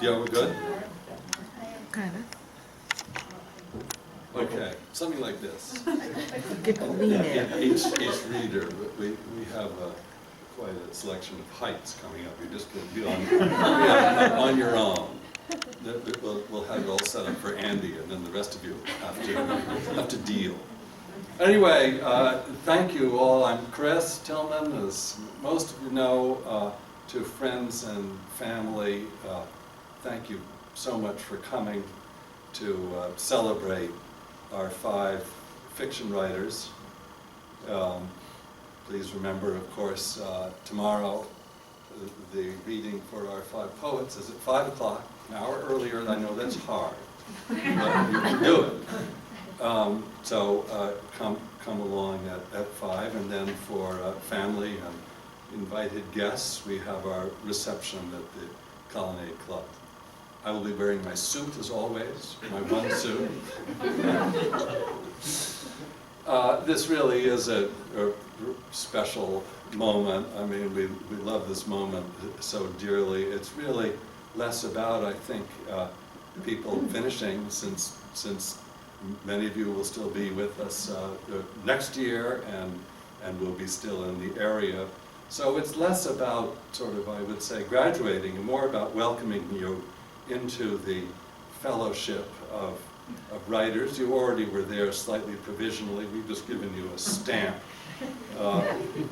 Yeah, we're good? Kind of. Okay, something like this. Get the lean in. Each reader, we have quite a selection of heights coming up. You're just going to be on your own. We'll have it all set up for Andy, and then the rest of you have to deal. Anyway, thank you all. I'm Chris Tillman, as most of you know, to friends and family. Thank you so much for coming to celebrate our 5 fiction writers. Please remember, of course, tomorrow the reading for our 5 poets is at 5 o'clock, an hour earlier. I know that's hard, but you can do it. So come along at 5, and then for family and invited guests, we have our reception at the Colonnade Club. I will be wearing my suit as always, my one suit. This really is a special moment. I mean, we love this moment so dearly. It's really less about, I think, people finishing, since many of you will still be with us next year and will be still in the area. So it's less about sort of, I would say, graduating, and more about welcoming you into the fellowship of writers. You already were there slightly provisionally. We've just given you a stamp.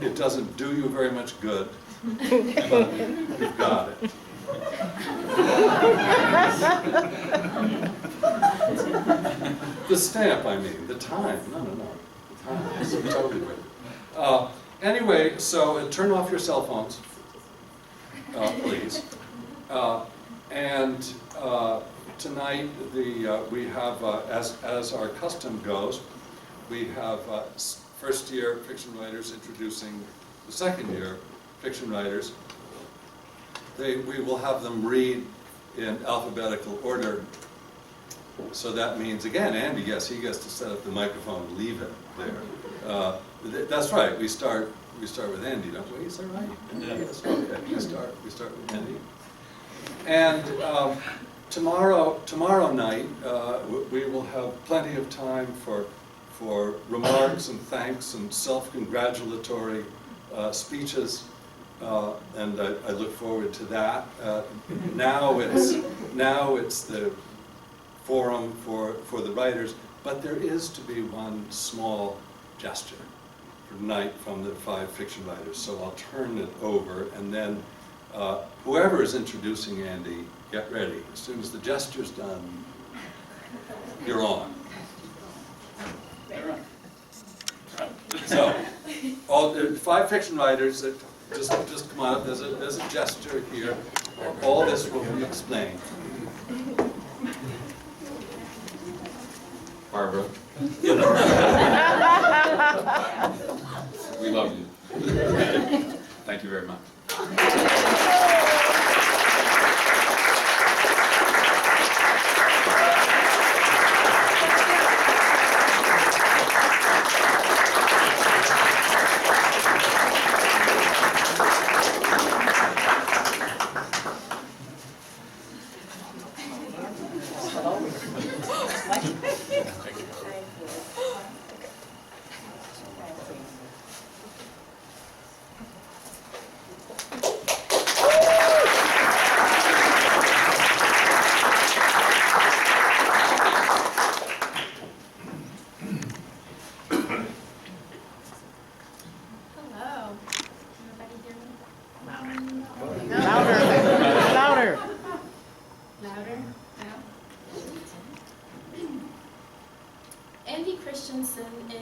It doesn't do you very much good, but you've got it. The stamp, I mean, the time. No. The time is totally right. Anyway, so turn off your cell phones, please. And tonight, we have, as our custom goes, we have first-year fiction writers introducing the second-year fiction writers. We will have them read in alphabetical order. So that means, again, Andy, yes, he gets to set up the microphone and leave it there. That's right. We start with Andy, don't we? Is that right? Yes. Okay. We start with Andy. And tomorrow night, we will have plenty of time for remarks and thanks and self-congratulatory speeches, and I look forward to that. Now it's the forum for the writers, but there is to be one small gesture for tonight from the 5 fiction writers. So I'll turn it over, and then whoever is introducing Andy, get ready. As soon as the gesture's done, you're on. So, all 5 fiction writers, just come on up. There's a gesture here. All this will be explained. Barbara. We love you. Thank you very much.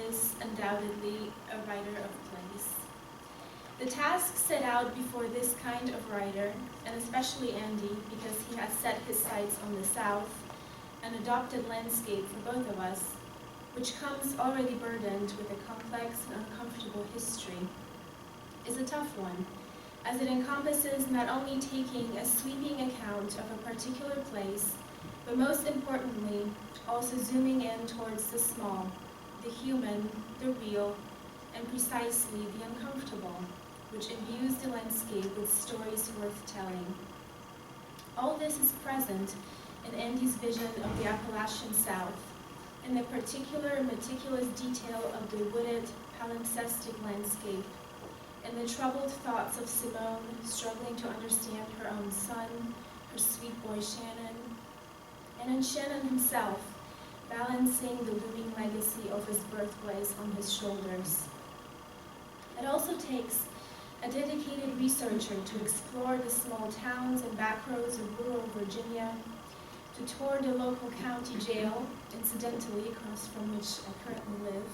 Is undoubtedly a writer of plays. The task set out before this kind of writer, and especially Andy, because he has set his sights on the South, an adopted landscape for both of us, which comes already burdened with a complex and uncomfortable history, is a tough one, as it encompasses not only taking a sweeping account of a particular place, but most importantly, also zooming in towards the small, the human, the real, and precisely the uncomfortable, which imbues the landscape with stories worth telling. All this is present in Andy's vision of the Appalachian South, in the particular meticulous detail of the wooded, palimpsestic landscape, in the troubled thoughts of Simone struggling to understand her own son, her sweet boy Shannon, and in Shannon himself, balancing the looming legacy of his birthplace on his shoulders. It also takes a dedicated researcher to explore the small towns and backroads of rural Virginia, to tour the local county jail, incidentally across from which I currently live.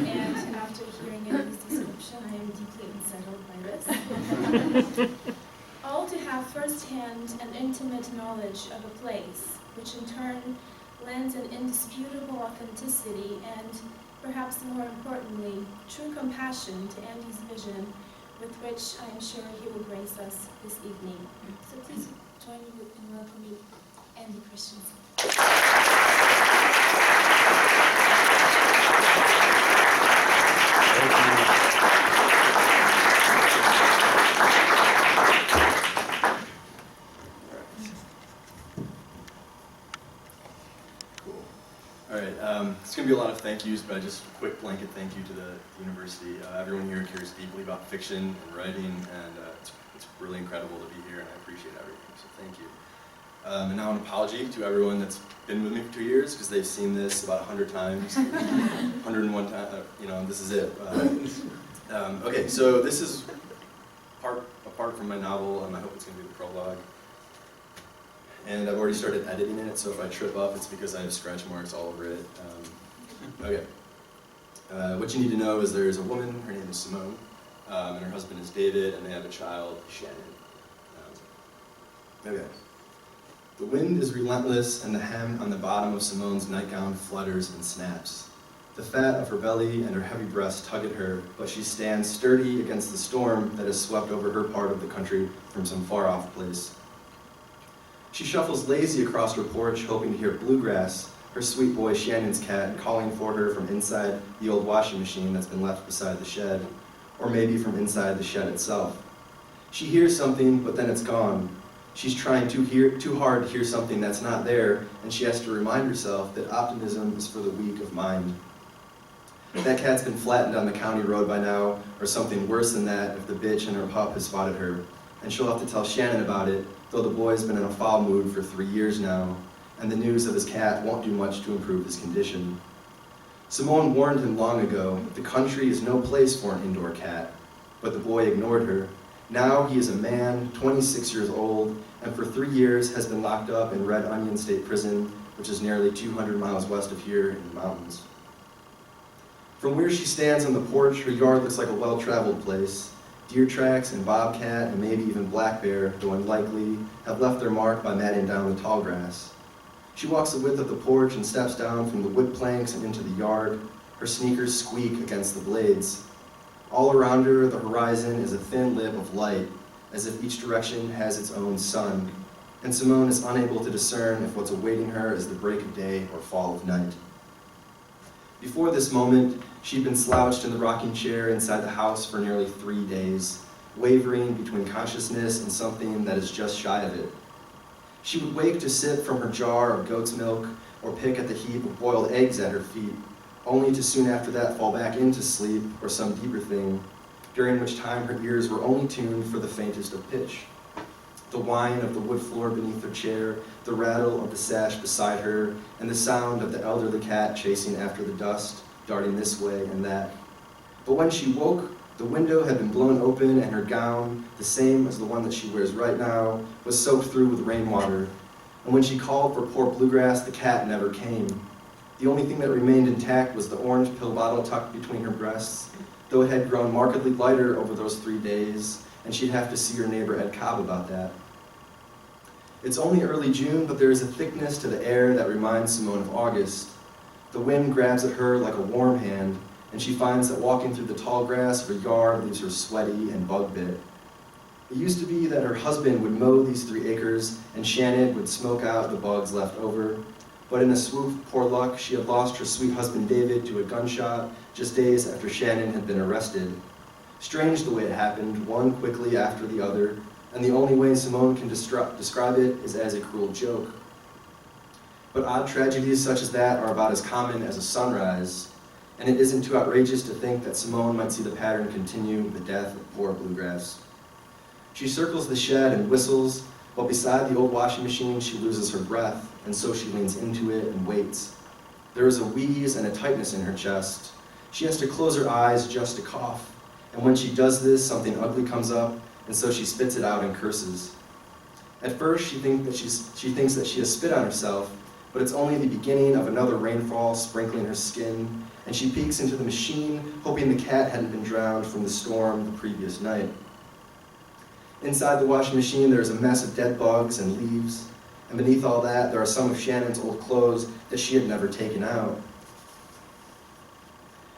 And after hearing Andy's description, I am deeply unsettled by this. All to have first-hand and intimate knowledge of a place, which in turn lends an indisputable authenticity and, perhaps more importantly, true compassion to Andy's vision, with which I am sure he will grace us this evening. So please join me in welcoming Andy Christensen. All right, it's going to be a lot of thank yous, but just a quick blanket thank you to the university. Everyone here cares deeply about fiction and writing, and it's really incredible to be here, and I appreciate everything, so thank you. And now an apology to everyone that's been with me for 2 years, because they've seen this about 100 times, 101 times, this is it. Okay, so this is apart from my novel, I hope it's going to be the prologue. And I've already started editing it, so if I trip up, it's because I have scratch marks all over it. Okay. What you need to know is there's a woman, her name is Simone, and her husband is David, and they have a child, Shannon. Okay. The wind is relentless, and the hem on the bottom of Simone's nightgown flutters and snaps. The fat of her belly and her heavy breasts tug at her, but she stands sturdy against the storm that has swept over her part of the country from some far-off place. She shuffles lazy across her porch, hoping to hear Bluegrass, her sweet boy Shannon's cat, calling for her from inside the old washing machine that's been left beside the shed, or maybe from inside the shed itself. She hears something, but then it's gone. She's trying too hard to hear something that's not there, and she has to remind herself that optimism is for the weak of mind. That cat's been flattened on the county road by now, or something worse than that if the bitch and her pup has spotted her, and she'll have to tell Shannon about it, though the boy's been in a foul mood for 3 years now, and the news of his cat won't do much to improve his condition. Simone warned him long ago, the country is no place for an indoor cat, but the boy ignored her. Now he is a man, 26 years old, and for 3 years has been locked up in Red Onion State Prison, which is nearly 200 miles west of here in the mountains. From where she stands on the porch, her yard looks like a well-traveled place. Deer tracks and bobcat and maybe even black bear, though unlikely, have left their mark by matting down the tall grass. She walks the width of the porch and steps down from the wood planks and into the yard. Her sneakers squeak against the blades. All around her, the horizon is a thin lip of light, as if each direction has its own sun, and Simone is unable to discern if what's awaiting her is the break of day or fall of night. Before this moment, she'd been slouched in the rocking chair inside the house for nearly 3 days, wavering between consciousness and something that is just shy of it. She would wake to sip from her jar of goat's milk or pick at the heap of boiled eggs at her feet, only to soon after that fall back into sleep or some deeper thing, during which time her ears were only tuned for the faintest of pitch. The whine of the wood floor beneath her chair, the rattle of the sash beside her, and the sound of the elderly cat chasing after the dust, darting this way and that. But when she woke, the window had been blown open and her gown, the same as the one that she wears right now, was soaked through with rainwater. And when she called for poor Bluegrass, the cat never came. The only thing that remained intact was the orange pill bottle tucked between her breasts, though it had grown markedly lighter over those 3 days, and she'd have to see her neighbor Ed Cobb about that. It's only early June, but there is a thickness to the air that reminds Simone of August. The wind grabs at her like a warm hand, and she finds that walking through the tall grass of her yard leaves her sweaty and bug-bit. It used to be that her husband would mow these 3 acres, and Shannon would smoke out the bugs left over. But in a swoop of poor luck, she had lost her sweet husband David to a gunshot just days after Shannon had been arrested. Strange the way it happened, one quickly after the other, and the only way Simone can describe it is as a cruel joke. But odd tragedies such as that are about as common as a sunrise, and it isn't too outrageous to think that Simone might see the pattern continue with the death of poor Bluegrass. She circles the shed and whistles, but beside the old washing machine she loses her breath, and so she leans into it and waits. There is a wheeze and a tightness in her chest. She has to close her eyes just to cough, and when she does this, something ugly comes up, and so she spits it out and curses. At first, she thinks that she has spit on herself, but it's only the beginning of another rainfall sprinkling her skin, and she peeks into the machine, hoping the cat hadn't been drowned from the storm the previous night. Inside the washing machine, there is a mess of dead bugs and leaves, and beneath all that, there are some of Shannon's old clothes that she had never taken out.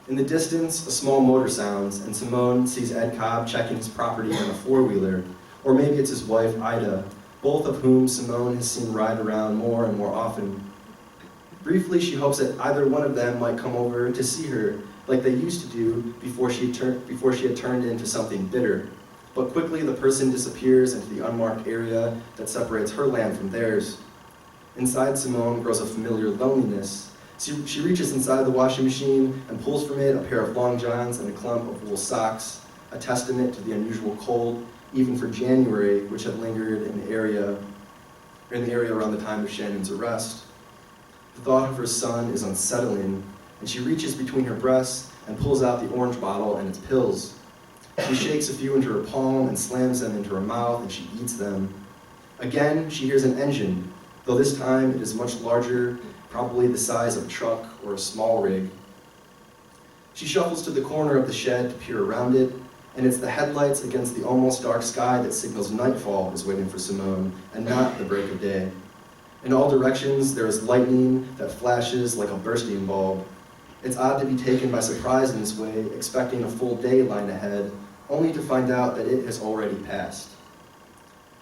In the distance, a small motor sounds, and Simone sees Ed Cobb checking his property on a four-wheeler, or maybe it's his wife, Ida, both of whom Simone has seen ride around more and more often. Briefly, she hopes that either one of them might come over to see her, like they used to do before she had turned into something bitter. But quickly, the person disappears into the unmarked area that separates her land from theirs. Inside Simone grows a familiar loneliness. She reaches inside the washing machine and pulls from it a pair of long johns and a clump of wool socks, a testament to the unusual cold, even for January, which had lingered in the area around the time of Shannon's arrest. The thought of her son is unsettling, and she reaches between her breasts and pulls out the orange bottle and its pills. She shakes a few into her palm and slams them into her mouth, and she eats them. Again, she hears an engine, though this time it is much larger, probably the size of a truck or a small rig. She shuffles to the corner of the shed to peer around it, and it's the headlights against the almost dark sky that signals nightfall is waiting for Simone, and not the break of day. In all directions, there is lightning that flashes like a bursting bulb. It's odd to be taken by surprise in this way, expecting a full day lying ahead, only to find out that it has already passed.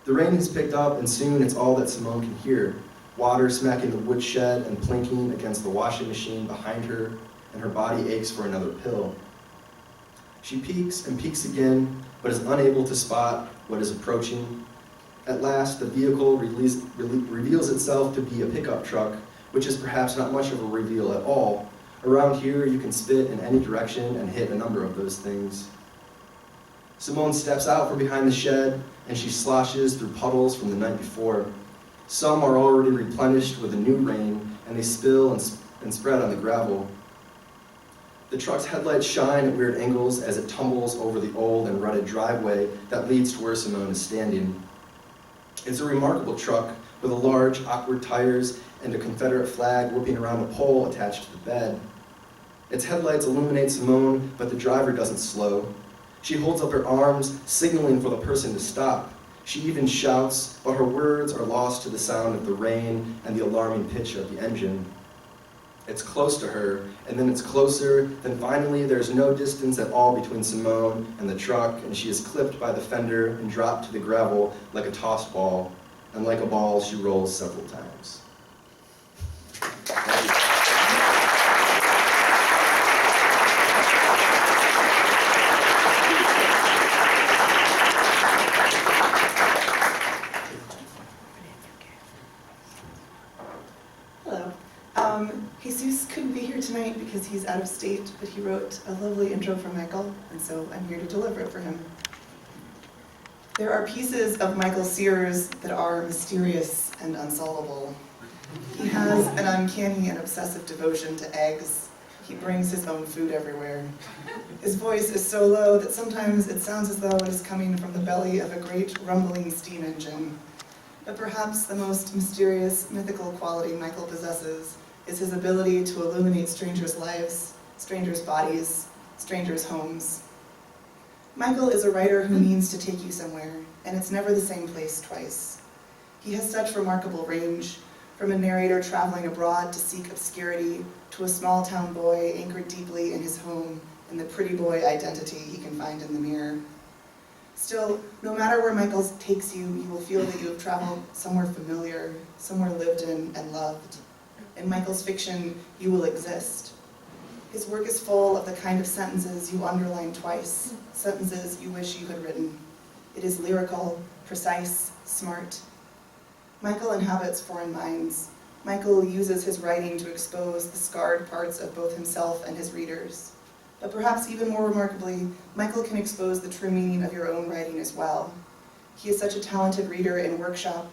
The rain has picked up, and soon it's all that Simone can hear, water smacking the woodshed and plinking against the washing machine behind her, and her body aches for another pill. She peeks and peeks again, but is unable to spot what is approaching. At last, the vehicle reveals itself to be a pickup truck, which is perhaps not much of a reveal at all. Around here, you can spit in any direction and hit a number of those things. Simone steps out from behind the shed, and she sloshes through puddles from the night before. Some are already replenished with the new rain, and they spill and spread on the gravel. The truck's headlights shine at weird angles as it tumbles over the old and rutted driveway that leads to where Simone is standing. It's a remarkable truck with a large, awkward tires and a Confederate flag whipping around a pole attached to the bed. Its headlights illuminate Simone, but the driver doesn't slow. She holds up her arms, signaling for the person to stop. She even shouts, but her words are lost to the sound of the rain and the alarming pitch of the engine. It's close to her, and then it's closer, then finally there's no distance at all between Simone and the truck, and she is clipped by the fender and dropped to the gravel like a tossed ball, and like a ball she rolls several times. Jesus couldn't be here tonight because he's out of state, but he wrote a lovely intro for Michael, and so I'm here to deliver it for him. There are pieces of Michael Sears that are mysterious and unsolvable. He has an uncanny and obsessive devotion to eggs. He brings his own food everywhere. His voice is so low that sometimes it sounds as though it is coming from the belly of a great rumbling steam engine. But perhaps the most mysterious, mythical quality Michael possesses is his ability to illuminate strangers' lives, strangers' bodies, strangers' homes. Michael is a writer who means to take you somewhere, and it's never the same place twice. He has such remarkable range, from a narrator traveling abroad to seek obscurity, to a small-town boy anchored deeply in his home and the pretty boy identity he can find in the mirror. Still, no matter where Michael takes you, you will feel that you have traveled somewhere familiar, somewhere lived in and loved. In Michael's fiction, you will exist. His work is full of the kind of sentences you underline twice, sentences you wish you had written. It is lyrical, precise, smart. Michael inhabits foreign minds. Michael uses his writing to expose the scarred parts of both himself and his readers. But perhaps even more remarkably, Michael can expose the true meaning of your own writing as well. He is such a talented reader in workshop,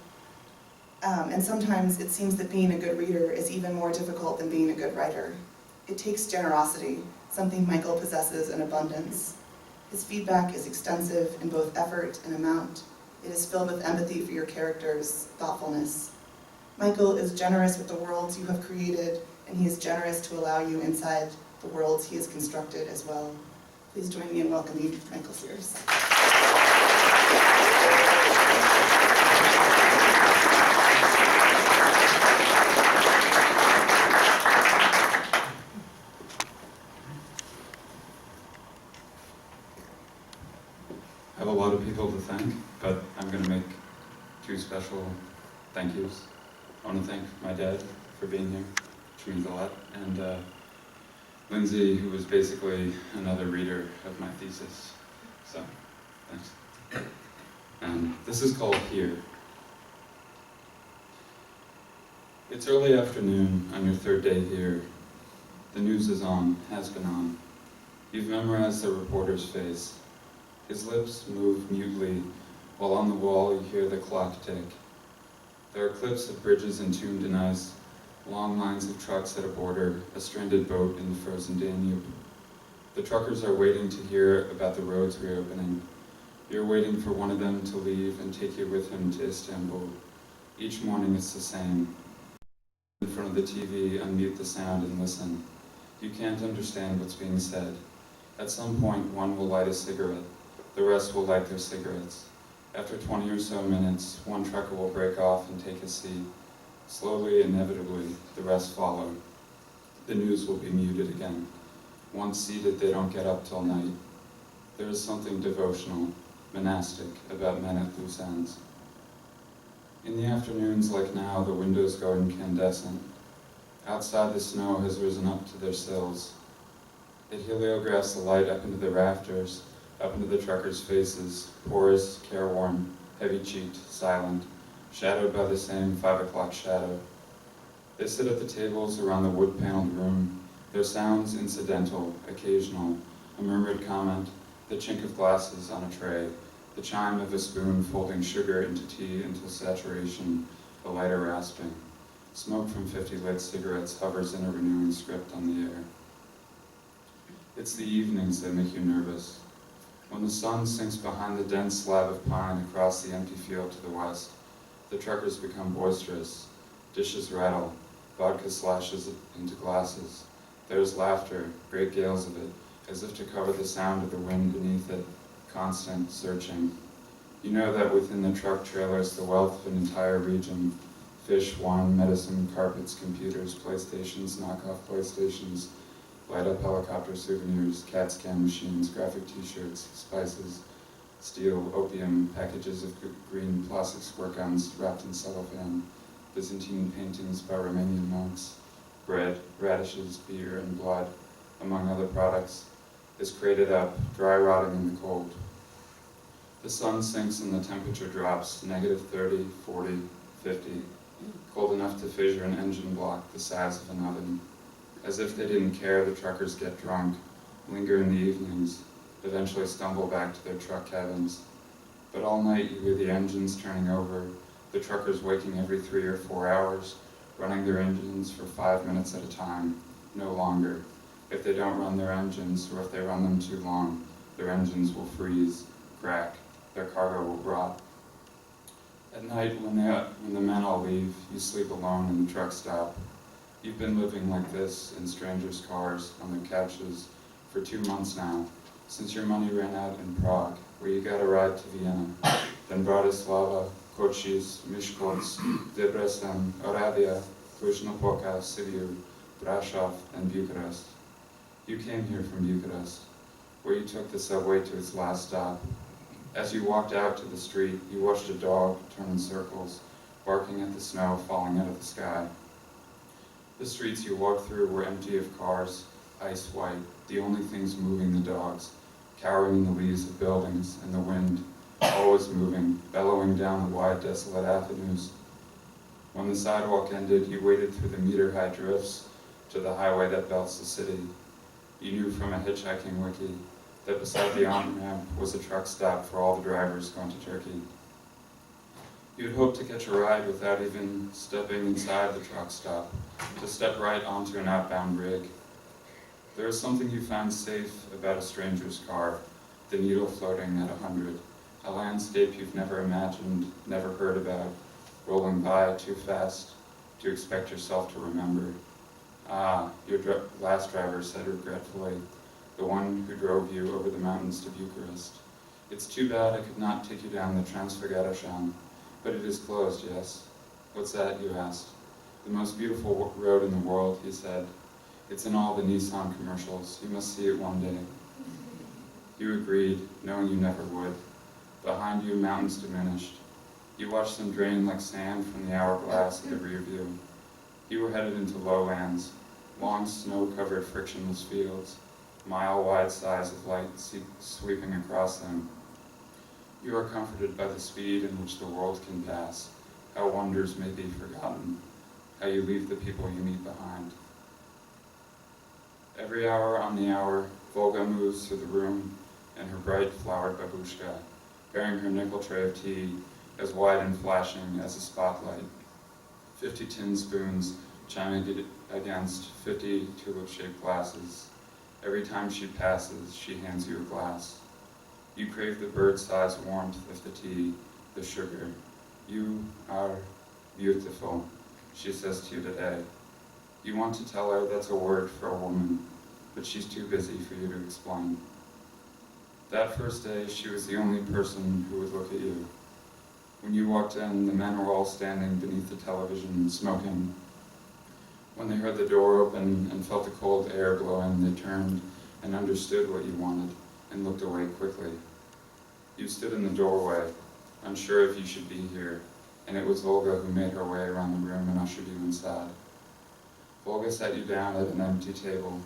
and sometimes it seems that being a good reader is even more difficult than being a good writer. It takes generosity, something Michael possesses in abundance. His feedback is extensive in both effort and amount. It is filled with empathy for your characters, thoughtfulness. Michael is generous with the worlds you have created, and he is generous to allow you inside the worlds he has constructed as well. Please join me in welcoming Michael Sears. I have a lot of people to thank, but I'm going to make two special thank yous. I want to thank my dad for being here, which means a lot, and Lindsay, who was basically another reader of my thesis. So, thanks. This is called Here. It's early afternoon on your third day here. The news is on, has been on. You've memorized the reporter's face. His lips move mutely, while on the wall you hear the clock tick. There are cliffs of bridges entombed in ice, long lines of trucks at a border, a stranded boat in the frozen Danube. The truckers are waiting to hear about the roads reopening. You're waiting for one of them to leave and take you with him to Istanbul. Each morning it's the same. In front of the TV, unmute the sound and listen. You can't understand what's being said. At some point, one will light a cigarette. The rest will light their cigarettes. After 20 or so minutes, one trucker will break off and take his seat. Slowly, inevitably, the rest follow. The news will be muted again. Once seated, they don't get up till night. There is something devotional, monastic, about men at loose ends. In the afternoons like now, the windows go incandescent. Outside, the snow has risen up to their sills. It heliographs the light up into the rafters, up into the truckers' faces, porous, careworn, heavy-cheeked, silent, shadowed by the same 5 o'clock shadow. They sit at the tables around the wood-paneled room, their sounds incidental, occasional, a murmured comment, the chink of glasses on a tray, the chime of a spoon folding sugar into tea until saturation, a lighter rasping. Smoke from 50 lit cigarettes hovers in a renewing script on the air. It's the evenings that make you nervous. When the sun sinks behind the dense slab of pine across the empty field to the west, the truckers become boisterous. Dishes rattle, vodka slashes into glasses. There's laughter, great gales of it, as if to cover the sound of the wind beneath it, constant, searching. You know that within the truck trailers the wealth of an entire region, fish, wine, medicine, carpets, computers, PlayStations, knockoff PlayStations, light-up helicopter souvenirs, CAT scan machines, graphic t-shirts, spices, steel, opium, packages of green plastic squirt guns wrapped in cellophane, Byzantine paintings by Romanian monks, bread, radishes, beer, and blood, among other products, is crated up, dry rotting in the cold. The sun sinks and the temperature drops, -30, 40, 50, cold enough to fissure an engine block the size of an oven. As if they didn't care, the truckers get drunk, linger in the evenings, eventually stumble back to their truck cabins. But all night you hear the engines turning over, the truckers waking every 3 or 4 hours, running their engines for 5 minutes at a time, no longer. If they don't run their engines, or if they run them too long, their engines will freeze, crack, their cargo will rot. At night, when the men all leave, you sleep alone in the truck stop. You've been living like this in strangers' cars, on their couches, for 2 months now, since your money ran out in Prague, where you got a ride to Vienna, then Bratislava, Košice, Miskolc, Debrecen, Oravia, Cluj-Napoca, Sibiu, Brasov, and Bucharest. You came here from Bucharest, where you took the subway to its last stop. As you walked out to the street, you watched a dog turn in circles, barking at the snow falling out of the sky. The streets you walked through were empty of cars, ice white, the only things moving the dogs, cowering in the leaves of buildings and the wind, always moving, bellowing down the wide, desolate avenues. When the sidewalk ended, you waded through the meter-high drifts to the highway that belts the city. You knew from a hitchhiking wiki that beside the on-ramp was a truck stop for all the drivers going to Turkey. You had hoped to catch a ride without even stepping inside the truck stop, to step right onto an outbound rig. There is something you find safe about a stranger's car, the needle floating at 100, a landscape you've never imagined, never heard about, rolling by too fast to expect yourself to remember. Ah, your last driver said regretfully, the one who drove you over the mountains to Bucharest. It's too bad I could not take you down the Transfăgărășan, but it is closed, yes? What's that, you asked. The most beautiful road in the world, he said. It's in all the Nissan commercials. You must see it one day. You agreed, knowing you never would. Behind you, mountains diminished. You watched them drain like sand from the hourglass of the rear view. You were headed into lowlands, long snow-covered frictionless fields, mile-wide sides of light sweeping across them. You are comforted by the speed in which the world can pass, how wonders may be forgotten, how you leave the people you meet behind. Every hour on the hour, Volga moves through the room in her bright flowered babushka, bearing her nickel tray of tea, as wide and flashing as a spotlight. 50 tin spoons chiming against 50 tulip-shaped glasses. Every time she passes, she hands you a glass. You crave the bird-sized warmth of the tea, the sugar. You are beautiful, she says to you today. You want to tell her that's a word for a woman, but she's too busy for you to explain. That first day, she was the only person who would look at you. When you walked in, the men were all standing beneath the television, smoking. When they heard the door open and felt the cold air blow in, they turned and understood what you wanted and looked away quickly. You stood in the doorway, unsure if you should be here, and it was Volga who made her way around the room and ushered you inside. Volga sat you down at an empty table.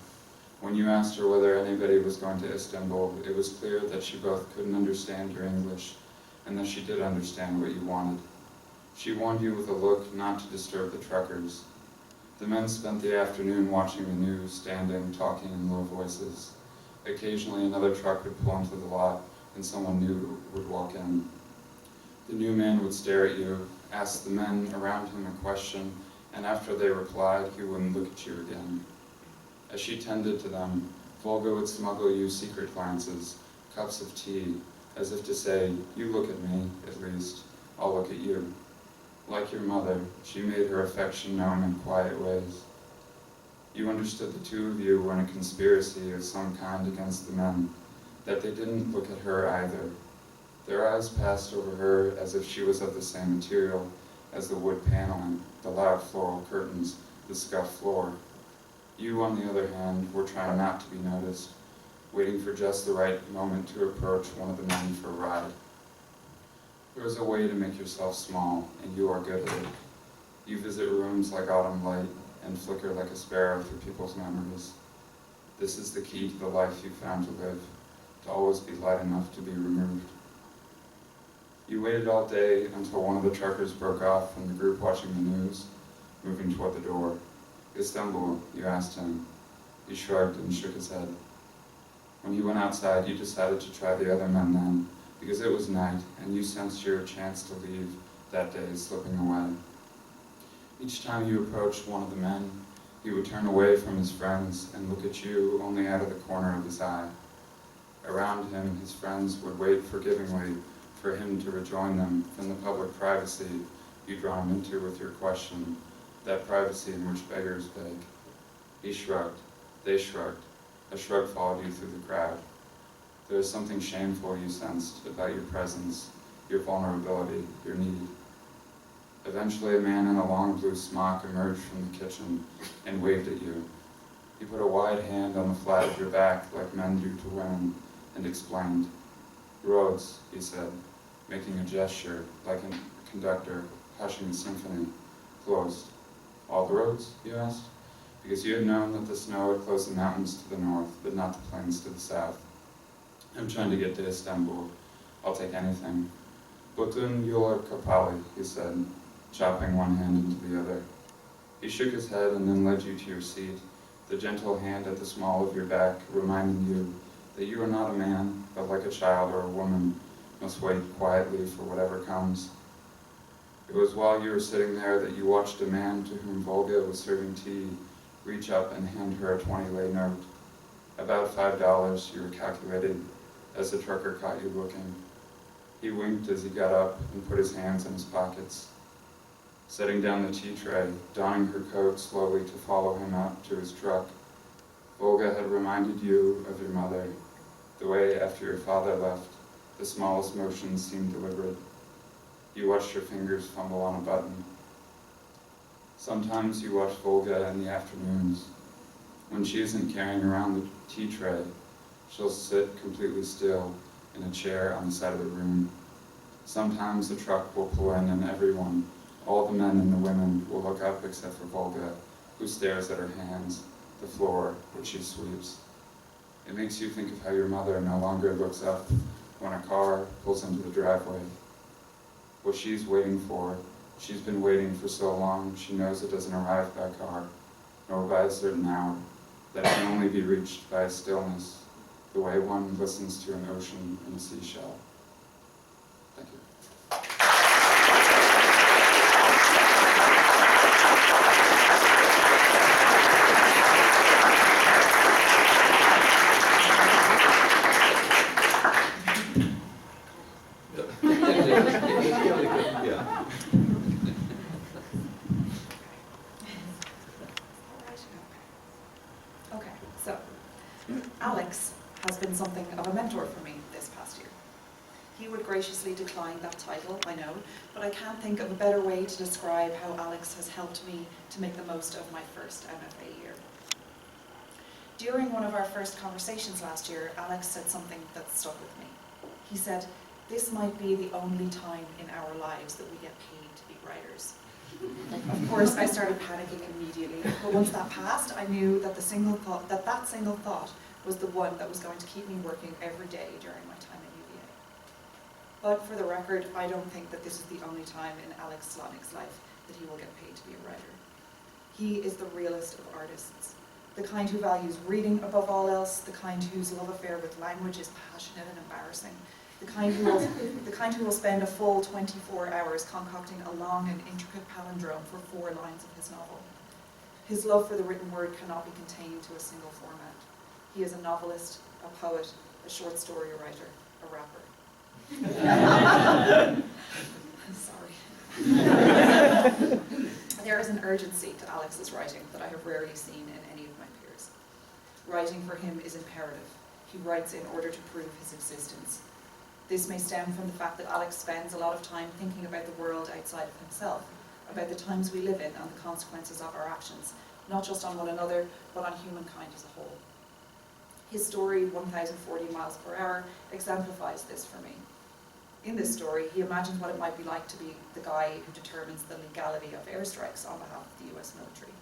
When you asked her whether anybody was going to Istanbul, it was clear that she both couldn't understand your English and that she did understand what you wanted. She warned you with a look not to disturb the truckers. The men spent the afternoon watching the news, standing, talking in low voices. Occasionally another truck would pull into the lot and someone new would walk in. The new man would stare at you, ask the men around him a question, and after they replied, he wouldn't look at you again. As she tended to them, Volga would smuggle you secret glances, cups of tea, as if to say, you look at me, at least, I'll look at you. Like your mother, she made her affection known in quiet ways. You understood the two of you were in a conspiracy of some kind against the men, that they didn't look at her either. Their eyes passed over her as if she was of the same material as the wood paneling, the loud floral curtains, the scuffed floor. You, on the other hand, were trying not to be noticed, waiting for just the right moment to approach one of the men for a ride. There is a way to make yourself small, and you are good at it. You visit rooms like autumn light and flicker like a sparrow through people's memories. This is the key to the life you found to live, to always be light enough to be removed. You waited all day until one of the truckers broke off from the group watching the news, moving toward the door. Istanbul, you asked him. He shrugged and shook his head. When you went outside, you decided to try the other men then, because it was night, and you sensed your chance to leave that day slipping away. Each time you approached one of the men, he would turn away from his friends and look at you only out of the corner of his eye. Around him, his friends would wait forgivingly for him to rejoin them from the public privacy you draw him into with your question, that privacy in which beggars beg. He shrugged. They shrugged. A shrug followed you through the crowd. There was something shameful you sensed about your presence, your vulnerability, your need. Eventually, a man in a long blue smock emerged from the kitchen and waved at you. He put a wide hand on the flat of your back like men do to women and explained. Roads, he said, making a gesture like a conductor hushing a symphony. Closed. All the roads, you asked? Because you had known that the snow had closed the mountains to the north, but not the plains to the south. I'm trying to get to Istanbul. I'll take anything. Butun yola kapali, he said, chopping one hand into the other. He shook his head and then led you to your seat, the gentle hand at the small of your back reminding you that you are not a man, but like a child or a woman, must wait quietly for whatever comes. It was while you were sitting there that you watched a man to whom Volga was serving tea reach up and hand her a 20-lei note. About $5, you were calculated, as the trucker caught you looking. He winked as he got up and put his hands in his pockets. Setting down the tea tray, donning her coat slowly to follow him out to his truck, Volga had reminded you of your mother. The way after your father left, the smallest motions seemed deliberate. You watched her fingers fumble on a button. Sometimes you watch Volga in the afternoons. When she isn't carrying around the tea tray, she'll sit completely still in a chair on the side of the room. Sometimes the truck will pull in and everyone, all the men and the women, will look up except for Volga, who stares at her hands, the floor, which she sweeps. It makes you think of how your mother no longer looks up when a car pulls into the driveway. What she's waiting for, she's been waiting for so long, she knows it doesn't arrive by car, nor by a certain hour, that it can only be reached by a stillness, the way one listens to an ocean in a seashell. Thank you. Yeah. Okay, so Alex has been something of a mentor for me this past year. He would graciously decline that title, I know, but I can't think of a better way to describe how Alex has helped me to make the most of my first MFA year. During one of our first conversations last year, Alex said something that stuck with me. He said, "This might be the only time in our lives that we get paid to be writers." Of course, I started panicking immediately, but once that passed, I knew that that single thought was the one that was going to keep me working every day during my time at UVA. But for the record, I don't think that this is the only time in Alex Slotnick's life that he will get paid to be a writer. He is the realest of artists, the kind who values reading above all else, the kind whose love affair with language is passionate and embarrassing, the kind who will spend a full 24 hours concocting a long and intricate palindrome for 4 lines of his novel. His love for the written word cannot be contained to a single format. He is a novelist, a poet, a short story writer, a rapper. I'm sorry. There is an urgency to Alex's writing that I have rarely seen in any of my peers. Writing for him is imperative. He writes in order to prove his existence. This may stem from the fact that Alex spends a lot of time thinking about the world outside of himself, about the times we live in and the consequences of our actions, not just on one another, but on humankind as a whole. His story, 1,040 miles per hour, exemplifies this for me. In this story, he imagines what it might be like to be the guy who determines the legality of airstrikes on behalf of the US military.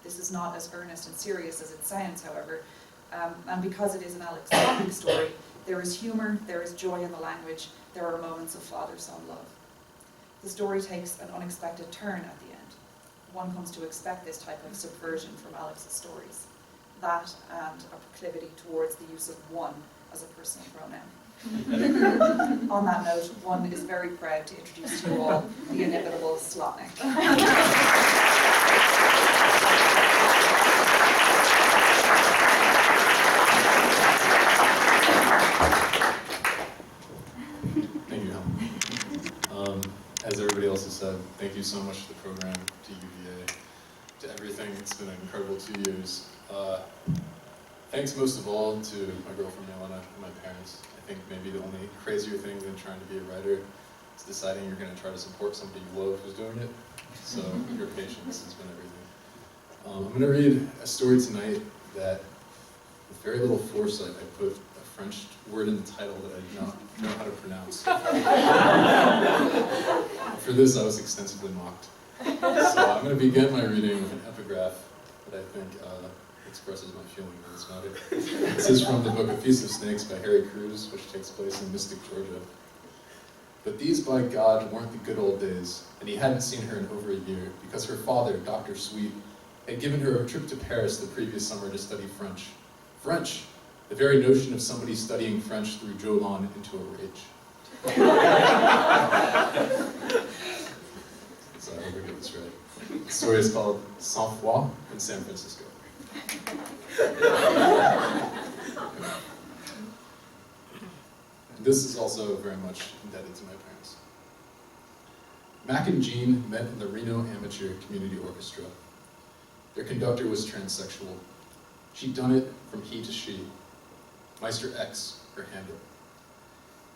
This is not as earnest and serious as it sounds, however, and because it is an Alex Slotnick story, there is humor, there is joy in the language, there are moments of father-son love. The story takes an unexpected turn at the end. One comes to expect this type of subversion from Alex's stories. That and a proclivity towards the use of one as a personal pronoun. On that note, one is very proud to introduce to you all the inimitable Slotnick. Thank you, Helen. As everybody else has said, thank you so much to the program, to UVA, to everything. It's been an incredible 2 years. Thanks most of all to my girlfriend, Melena, and my parents. I think maybe the only crazier thing than trying to be a writer is deciding you're going to try to support somebody you love who's doing it. So your patience has been everything. I'm going to read a story tonight that, with very little foresight, I put a French word in the title that I do not know how to pronounce. For this, I was extensively mocked. So I'm going to begin my reading with an epigraph that I think expresses my feeling on this matter. This is from the book A Feast of Snakes by Harry Crews, which takes place in Mystic, Georgia. But these, by God, weren't the good old days, and he hadn't seen her in over a year because her father, Dr. Sweet, had given her a trip to Paris the previous summer to study French. French! The very notion of somebody studying French threw Jolon into a rage. So I hope I get this right. The story is called Sang Froid in San Francisco. And this is also very much indebted to my parents. Mac and Jean met in the Reno Amateur Community Orchestra. Their conductor was transsexual. She'd done it from he to she. Meister X, her handle.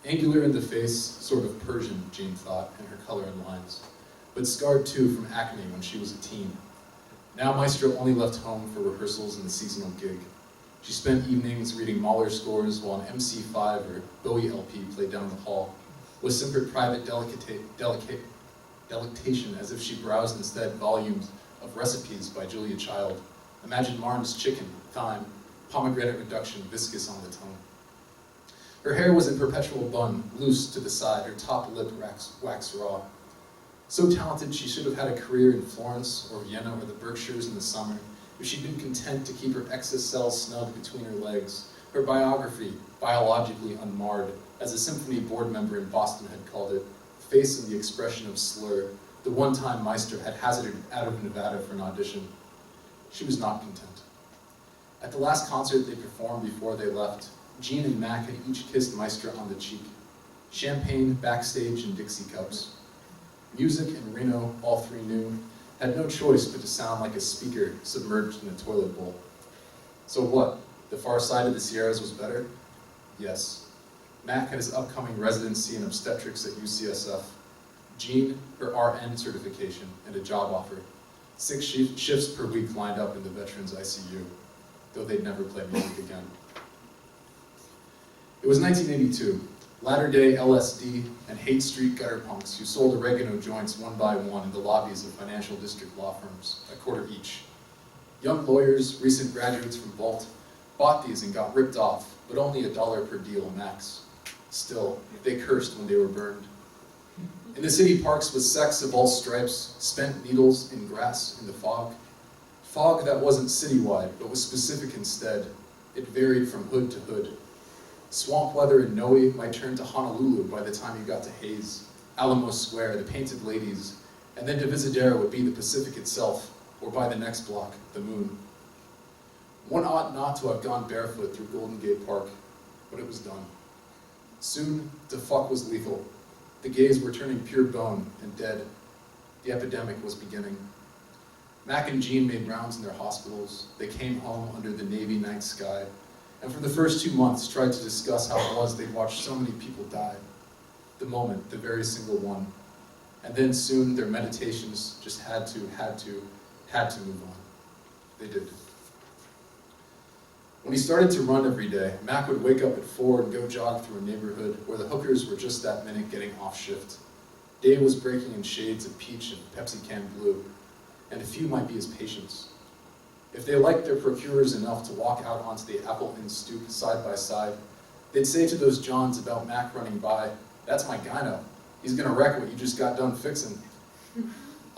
Angular in the face, sort of Persian, Jean thought, in her color and lines, but scarred too from acne when she was a teen. Now Maestro only left home for rehearsals and the seasonal gig. She spent evenings reading Mahler scores while an MC5 or Bowie LP played down the hall, with simpered private delectation as if she browsed instead volumes of recipes by Julia Child. Imagine Martin's chicken, thyme, pomegranate reduction, viscous on the tongue. Her hair was in perpetual bun, loose to the side, her top lip waxed raw. So talented she should have had a career in Florence or Vienna or the Berkshires in the summer, if she'd been content to keep her excess cells snug between her legs, her biography biologically unmarred, as a symphony board member in Boston had called it, face and the expression of slur, the one time Meister had hazarded out of Nevada for an audition. She was not content. At the last concert they performed before they left, Jean and Mac had each kissed Meister on the cheek. Champagne backstage in Dixie cups. Music in Reno, all three knew, had no choice but to sound like a speaker submerged in a toilet bowl. So what? The far side of the Sierras was better? Yes. Mac had his upcoming residency in obstetrics at UCSF. Jean, her RN certification and a job offer. 6 shifts per week lined up in the veterans ICU, though they'd never play music again. It was 1982. Latter-day LSD and Haight Street gutter punks who sold oregano joints one by one in the lobbies of financial district law firms, a quarter each. Young lawyers, recent graduates from Vault, bought these and got ripped off, but only $1 per deal max. Still, they cursed when they were burned. In the city parks was sex of all stripes, spent needles in grass in the fog. Fog that wasn't citywide, but was specific instead. It varied from hood to hood. Swamp weather in Noe might turn to Honolulu by the time you got to Hayes, Alamo Square, the Painted Ladies, and then Divisadero would be the Pacific itself, or by the next block, the moon. One ought not to have gone barefoot through Golden Gate Park, but it was done. Soon, to fuck was lethal. The gays were turning pure bone and dead. The epidemic was beginning. Mac and Jean made rounds in their hospitals. They came home under the Navy night sky, and for the first 2 months tried to discuss how it was they'd watched so many people die. The moment, the very single one. And then soon their meditations just had to move on. They did. When he started to run every day, Mac would wake up at 4 and go jog through a neighborhood where the hookers were just that minute getting off shift. Day was breaking in shades of peach and Pepsi can blue, and a few might be his patients. If they liked their procurers enough to walk out onto the Apple Inn stoop side by side, they'd say to those Johns about Mac running by, "That's my gyno. He's gonna wreck what you just got done fixing."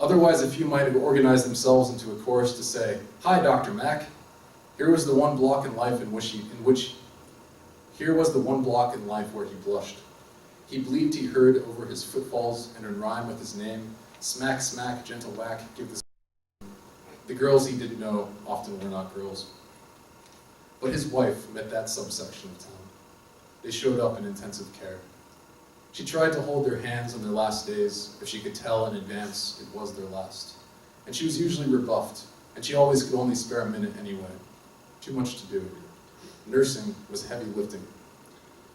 Otherwise, a few might have organized themselves into a chorus to say, "Hi, Dr. Mac. Here was the one block in life where he blushed. He believed he heard over his footfalls and in rhyme with his name, smack, smack, gentle whack, give the The girls he didn't know often were not girls. But his wife met that subsection of town. They showed up in intensive care. She tried to hold their hands on their last days, if she could tell in advance it was their last. And she was usually rebuffed, and she always could only spare a minute anyway. Too much to do. Nursing was heavy lifting.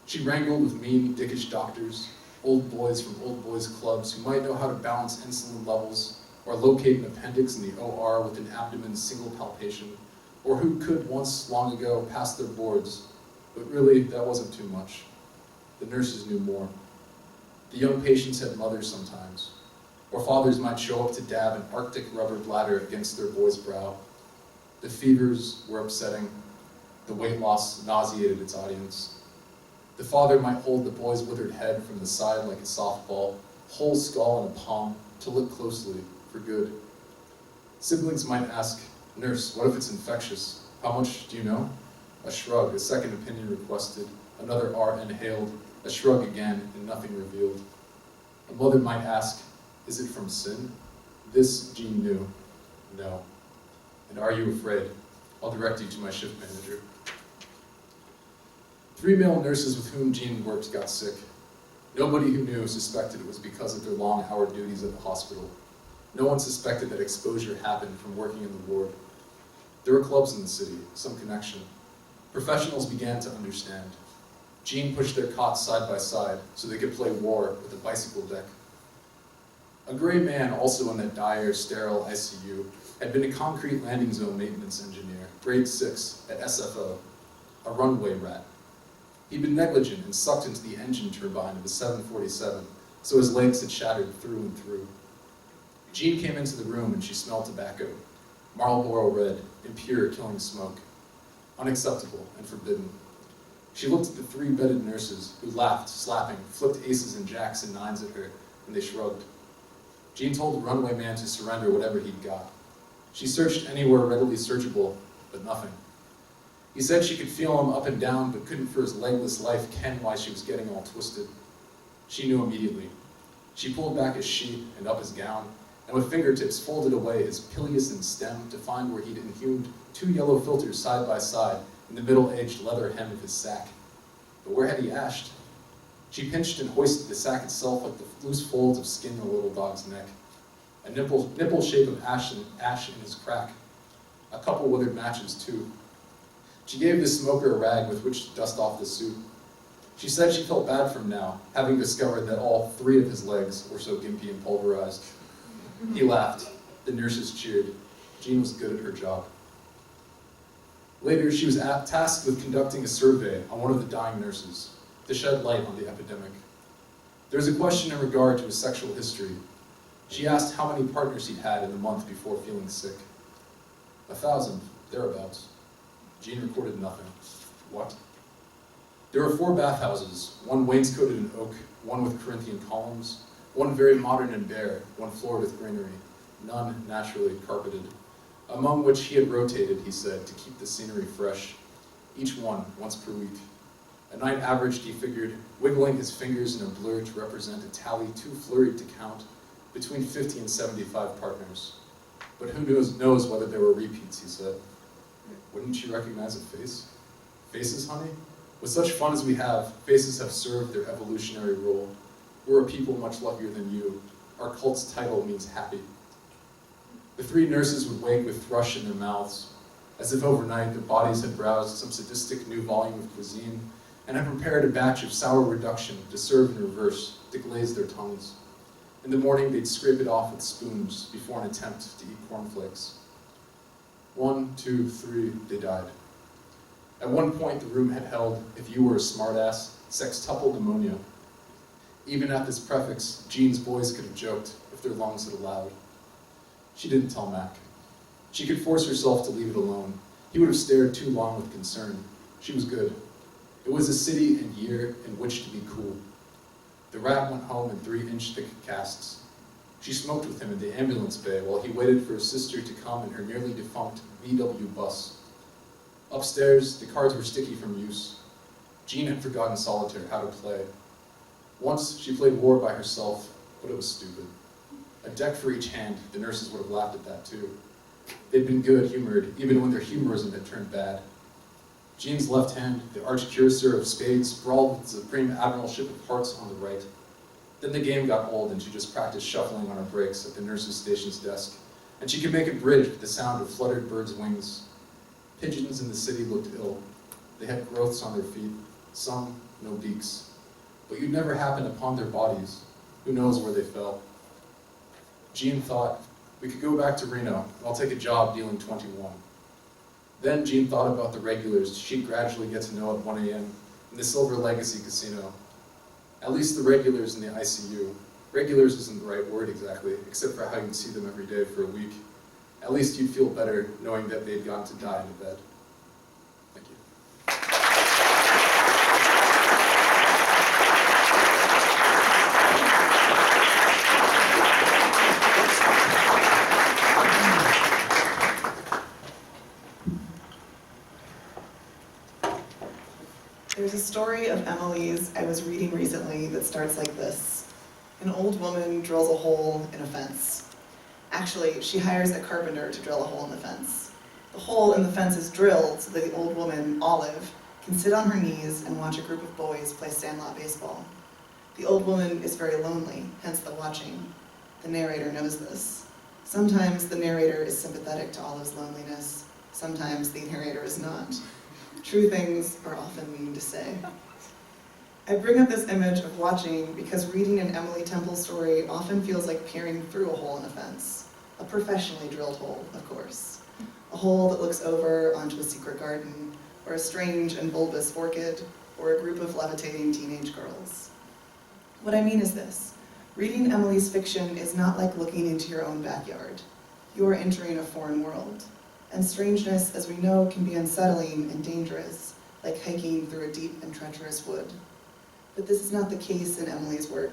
She wrangled with mean, dickish doctors, old boys from old boys clubs who might know how to balance insulin levels, or locate an appendix in the OR with an abdomen single palpation, or who could once long ago pass their boards, but really that wasn't too much. The nurses knew more. The young patients had mothers sometimes, or fathers might show up to dab an Arctic rubber bladder against their boy's brow. The fevers were upsetting, the weight loss nauseated its audience. The father might hold the boy's withered head from the side like a softball, whole skull in a palm, to look closely for good. Siblings might ask, "Nurse, what if it's infectious? How much do you know?" A shrug, a second opinion requested, another R inhaled, a shrug again, and nothing revealed. A mother might ask, "Is it from sin?" This Jean knew. No. And are you afraid? I'll direct you to my shift manager. 3 male nurses with whom Jean worked got sick. Nobody who knew suspected it was because of their long-hour duties at the hospital. No one suspected that exposure happened from working in the ward. There were clubs in the city, some connection. Professionals began to understand. Jean pushed their cots side by side so they could play war with a bicycle deck. A gray man, also in that dire, sterile ICU, had been a concrete landing zone maintenance engineer, grade 6 at SFO, a runway rat. He'd been negligent and sucked into the engine turbine of a 747, so his legs had shattered through and through. Jean came into the room and she smelled tobacco, Marlboro Red, impure, killing smoke. Unacceptable and forbidden. She looked at the 3 bedded nurses who laughed, slapping, flipped aces and jacks and nines at her, and they shrugged. Jean told the runway man to surrender whatever he'd got. She searched anywhere readily searchable, but nothing. He said she could feel him up and down, but couldn't for his legless life ken why she was getting all twisted. She knew immediately. She pulled back his sheet and up his gown, and with fingertips folded away his pileus and stem to find where he'd inhumed 2 yellow filters side by side in the middle-aged leather hem of his sack. But where had he ashed? She pinched and hoisted the sack itself like the loose folds of skin in a little dog's neck. A nipple shape of ash in his crack. A couple withered matches, too. She gave the smoker a rag with which to dust off the suit. She said she felt bad for him now, having discovered that all 3 of his legs were so gimpy and pulverized. He laughed. The nurses cheered. Jean was good at her job. Later, she was tasked with conducting a survey on one of the dying nurses, to shed light on the epidemic. There was a question in regard to his sexual history. She asked how many partners he'd had in the month before feeling sick. 1,000, thereabouts. Jean recorded nothing. What? There were 4 bathhouses, one wainscoted in oak, one with Corinthian columns, one very modern and bare, one floored with greenery, none naturally carpeted, among which he had rotated, he said, to keep the scenery fresh, each one once per week. A night averaged, he figured, wiggling his fingers in a blur to represent a tally too flurried to count, between 50 and 75 partners. But who knows whether there were repeats, he said. Wouldn't you recognize a face? Faces, honey? With such fun as we have, faces have served their evolutionary role. We're a people much luckier than you. Our cult's title means happy. The 3 nurses would wake with thrush in their mouths, as if overnight their bodies had browsed some sadistic new volume of cuisine and had prepared a batch of sour reduction to serve in reverse, to glaze their tongues. In the morning, they'd scrape it off with spoons before an attempt to eat cornflakes. 1, 2, 3, they died. At one point, the room had held, if you were a smartass, sextuple pneumonia. Even at this prefix, Jean's boys could have joked if their lungs had allowed. She didn't tell Mac. She could force herself to leave it alone. He would have stared too long with concern. She was good. It was a city and year in which to be cool. The rat went home in 3-inch-thick casts. She smoked with him in the ambulance bay while he waited for his sister to come in her nearly defunct VW bus. Upstairs, the cards were sticky from use. Jean had forgotten solitaire, how to play. Once, she played war by herself, but it was stupid. A deck for each hand, the nurses would have laughed at that too. They'd been good-humored, even when their humorism had turned bad. Jean's left hand, the arch-cuirassier of spades, sprawled with the supreme admiralship of hearts on the right. Then the game got old and she just practiced shuffling on her breaks at the nurse's station's desk, and she could make a bridge with the sound of fluttered birds' wings. Pigeons in the city looked ill. They had growths on their feet, some no beaks. But you'd never happen upon their bodies. Who knows where they fell? Jean thought, we could go back to Reno, and I'll take a job dealing 21. Then Jean thought about the regulars she'd gradually get to know at 1 a.m. in the Silver Legacy Casino. At least the regulars in the ICU. Regulars isn't the right word exactly, except for how you'd see them every day for a week. At least you'd feel better knowing that they'd gone to die in a bed. Thank you. There's a story of Emily's I was reading recently that starts like this. An old woman drills a hole in a fence. Actually, she hires a carpenter to drill a hole in the fence. The hole in the fence is drilled so that the old woman, Olive, can sit on her knees and watch a group of boys play sandlot baseball. The old woman is very lonely, hence the watching. The narrator knows this. Sometimes the narrator is sympathetic to Olive's loneliness. Sometimes the narrator is not. True things are often mean to say. I bring up this image of watching because reading an Emily Temple story often feels like peering through a hole in a fence. A professionally drilled hole, of course. A hole that looks over onto a secret garden, or a strange and bulbous orchid, or a group of levitating teenage girls. What I mean is this. Reading Emily's fiction is not like looking into your own backyard. You are entering a foreign world. And strangeness, as we know, can be unsettling and dangerous, like hiking through a deep and treacherous wood. But this is not the case in Emily's work.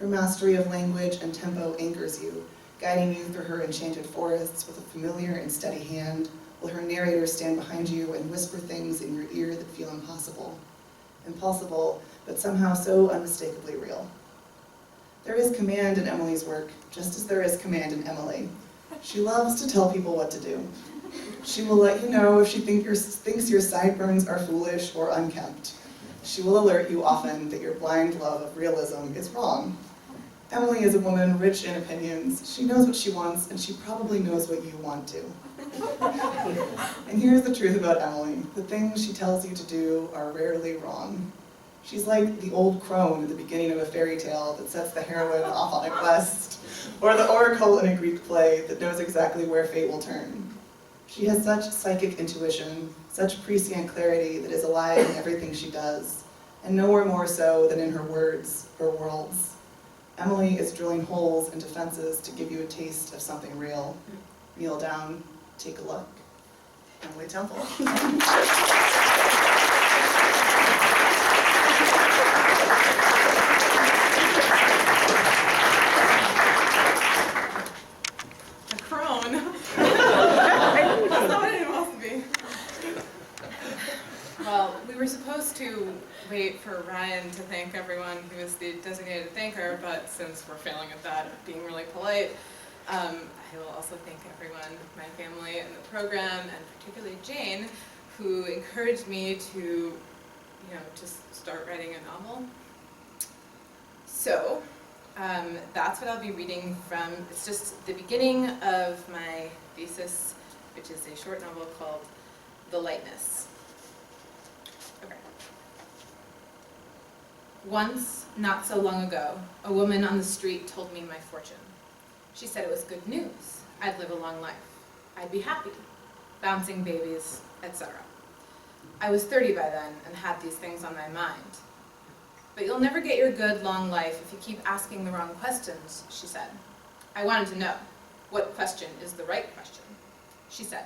Her mastery of language and tempo anchors you, guiding you through her enchanted forests with a familiar and steady hand, while her narrator stand behind you and whisper things in your ear that feel impossible. Impossible, but somehow so unmistakably real. There is command in Emily's work, just as there is command in Emily. She loves to tell people what to do. She will let you know if she thinks your sideburns are foolish or unkempt. She will alert you often that your blind love of realism is wrong. Emily is a woman rich in opinions. She knows what she wants, and she probably knows what you want to. And here's the truth about Emily. The things she tells you to do are rarely wrong. She's like the old crone at the beginning of a fairy tale that sets the heroine off on a quest, or the oracle in a Greek play that knows exactly where fate will turn. She has such psychic intuition, such prescient clarity that is alive in everything she does, and nowhere more so than in her words, her worlds. Emily is drilling holes into fences to give you a taste of something real. Kneel down, take a look. Emily Temple. A crone. That's not what it supposed to be. Well, we were supposed to wait for Ryan to thank everyone who is the designated thanker, but since we're failing at that, being really polite, I will also thank everyone, my family and the program, and particularly Jane, who encouraged me to, just start writing a novel. So, that's what I'll be reading from. It's just the beginning of my thesis, which is a short novel called The Lightness. Okay. Once, not so long ago, a woman on the street told me my fortune. She said it was good news. I'd live a long life. I'd be happy, bouncing babies, etc. I was 30 by then and had these things on my mind. But you'll never get your good, long life if you keep asking the wrong questions, she said. I wanted to know, what question is the right question? She said,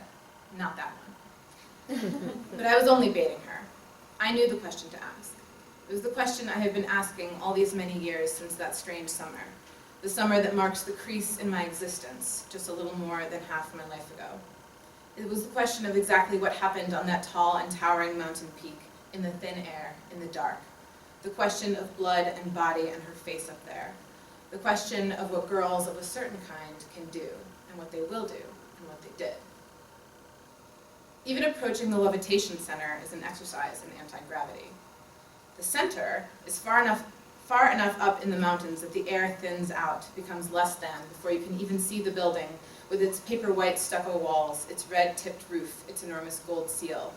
not that one. But I was only baiting her. I knew the question to ask. It was the question I had been asking all these many years since that strange summer. The summer that marks the crease in my existence, just a little more than half my life ago. It was the question of exactly what happened on that tall and towering mountain peak, in the thin air, in the dark. The question of blood and body and her face up there. The question of what girls of a certain kind can do, and what they will do, and what they did. Even approaching the levitation center is an exercise in anti-gravity. The center is far enough up in the mountains that the air thins out, becomes less than, before you can even see the building, with its paper white stucco walls, its red-tipped roof, its enormous gold seal.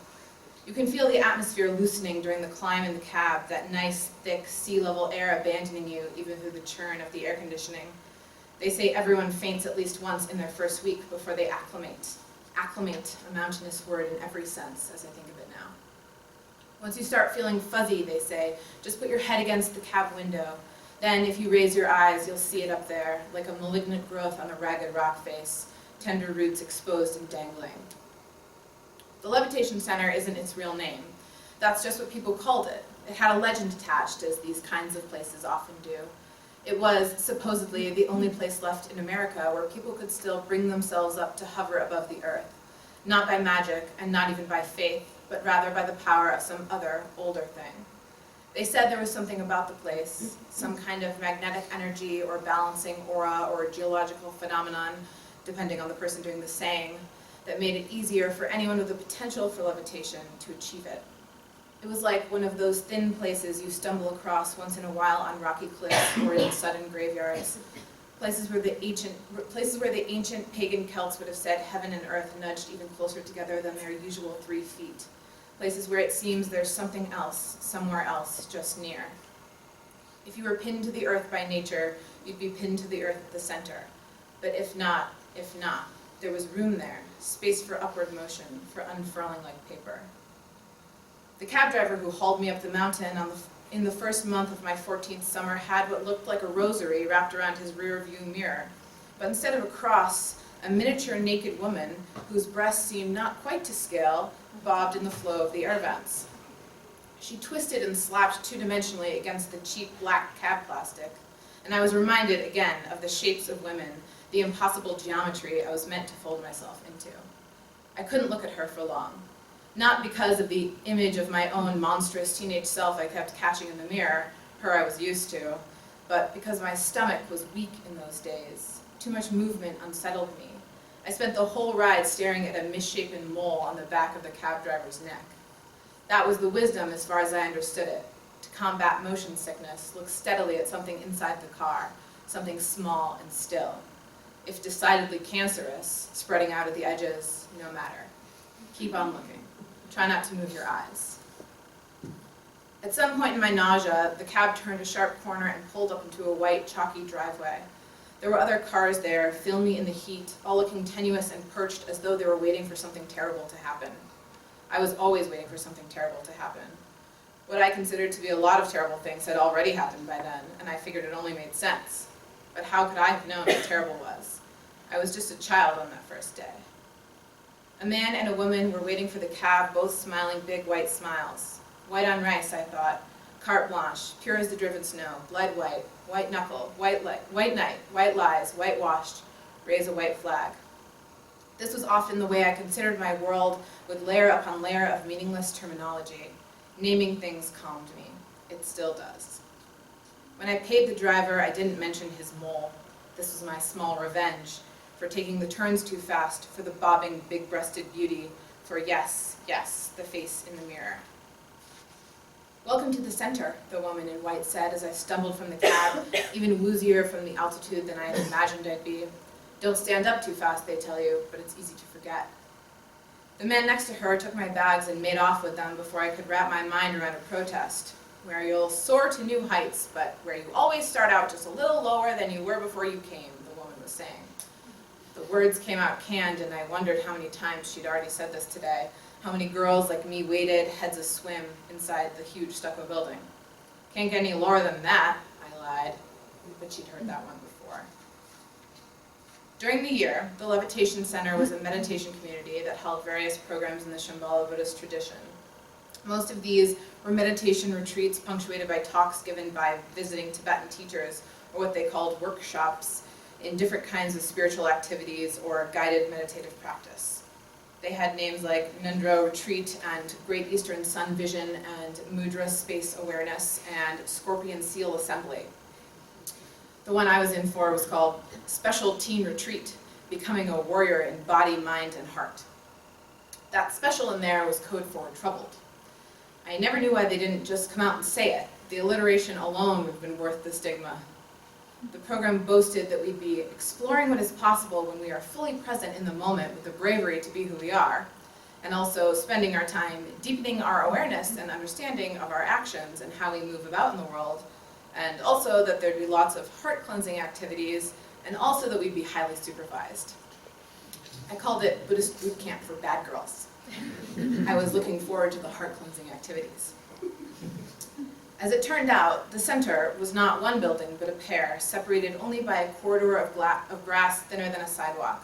You can feel the atmosphere loosening during the climb in the cab, that nice, thick, sea-level air abandoning you even through the churn of the air conditioning. They say everyone faints at least once in their first week before they acclimate. Acclimate, a mountainous word in every sense, as I think of it now. Once you start feeling fuzzy, they say, just put your head against the cab window. Then, if you raise your eyes, you'll see it up there, like a malignant growth on a ragged rock face, tender roots exposed and dangling. The Levitation Center isn't its real name. That's just what people called it. It had a legend attached, as these kinds of places often do. It was, supposedly, the only place left in America where people could still bring themselves up to hover above the earth. Not by magic, and not even by faith, but rather by the power of some other, older thing. They said there was something about the place, some kind of magnetic energy or balancing aura or geological phenomenon, depending on the person doing the saying, that made it easier for anyone with the potential for levitation to achieve it. It was like one of those thin places you stumble across once in a while on rocky cliffs or in sudden graveyards. Places where the ancient pagan Celts would have said heaven and earth nudged even closer together than their usual 3 feet. Places where it seems there's something else, somewhere else, just near. If you were pinned to the earth by nature, you'd be pinned to the earth at the center. But if not, there was room there, space for upward motion, for unfurling like paper. The cab driver who hauled me up the mountain in the first month of my 14th summer had what looked like a rosary wrapped around his rear view mirror. But instead of a cross, a miniature naked woman, whose breasts seemed not quite to scale, bobbed in the flow of the air vents. She twisted and slapped two-dimensionally against the cheap black cab plastic, and I was reminded again of the shapes of women, the impossible geometry I was meant to fold myself into. I couldn't look at her for long. Not because of the image of my own monstrous teenage self I kept catching in the mirror, her I was used to, but because my stomach was weak in those days. Too much movement unsettled me. I spent the whole ride staring at a misshapen mole on the back of the cab driver's neck. That was the wisdom as far as I understood it. To combat motion sickness, look steadily at something inside the car, something small and still. If decidedly cancerous, spreading out at the edges, no matter. Keep on looking. Try not to move your eyes. At some point in my nausea, the cab turned a sharp corner and pulled up into a white, chalky driveway. There were other cars there, filmy in the heat, all looking tenuous and perched as though they were waiting for something terrible to happen. I was always waiting for something terrible to happen. What I considered to be a lot of terrible things had already happened by then, and I figured it only made sense. But how could I have known what terrible was? I was just a child on that first day. A man and a woman were waiting for the cab, both smiling big white smiles. White on rice, I thought. Carte blanche, pure as the driven snow, blood white, white knuckle, white night, white lies, whitewashed, raise a white flag. This was often the way I considered my world, with layer upon layer of meaningless terminology. Naming things calmed me. It still does. When I paid the driver, I didn't mention his mole. This was my small revenge for taking the turns too fast, for the bobbing, big-breasted beauty, for yes, the face in the mirror. "Welcome to the center," the woman in white said as I stumbled from the cab, even woozier from the altitude than I had imagined I'd be. Don't stand up too fast, they tell you, but it's easy to forget. The man next to her took my bags and made off with them before I could wrap my mind around a protest. Where you'll soar to new heights, but where you always start out just a little lower than you were before you came, the woman was saying. The words came out canned, and I wondered how many times she'd already said this today, how many girls like me waited, heads a-swim, inside the huge stucco building. Can't get any lower than that, I lied, but she'd heard that one before. During the year, the Levitation Center was a meditation community that held various programs in the Shambhala Buddhist tradition. Most of these were meditation retreats punctuated by talks given by visiting Tibetan teachers, or what they called workshops, in different kinds of spiritual activities or guided meditative practice. They had names like Nundro Retreat and Great Eastern Sun Vision and Mudra Space Awareness and Scorpion Seal Assembly. The one I was in for was called Special Teen Retreat, Becoming a Warrior in Body, Mind, and Heart. That special in there was code for troubled. I never knew why they didn't just come out and say it. The alliteration alone would have been worth the stigma. The program boasted that we'd be exploring what is possible when we are fully present in the moment with the bravery to be who we are, and also spending our time deepening our awareness and understanding of our actions and how we move about in the world, and also that there'd be lots of heart-cleansing activities, and also that we'd be highly supervised. I called it Buddhist Boot Camp for Bad Girls. I was looking forward to the heart-cleansing activities. As it turned out, the center was not one building, but a pair, separated only by a corridor of grass thinner than a sidewalk.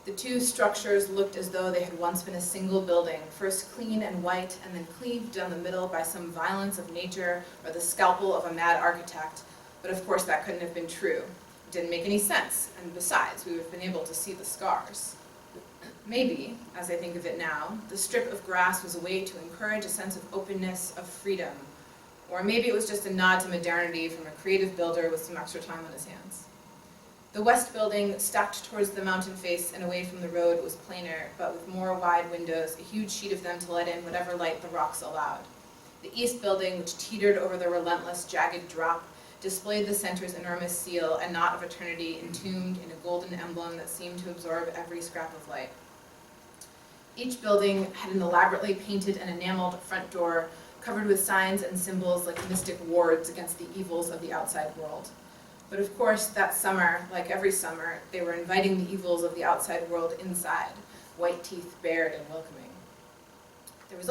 The two structures looked as though they had once been a single building, first clean and white, and then cleaved down the middle by some violence of nature or the scalpel of a mad architect. But of course that couldn't have been true. It didn't make any sense, and besides, we would have been able to see the scars. Maybe, as I think of it now, the strip of grass was a way to encourage a sense of openness, of freedom. Or maybe it was just a nod to modernity from a creative builder with some extra time on his hands. The west building, stacked towards the mountain face and away from the road, was plainer, but with more wide windows, a huge sheet of them to let in whatever light the rocks allowed. The east building, which teetered over the relentless, jagged drop, displayed the center's enormous seal, a knot of eternity entombed in a golden emblem that seemed to absorb every scrap of light. Each building had an elaborately painted and enameled front door covered with signs and symbols like mystic wards against the evils of the outside world. But of course, that summer, like every summer, they were inviting the evils of the outside world inside, white teeth bared and welcoming. There was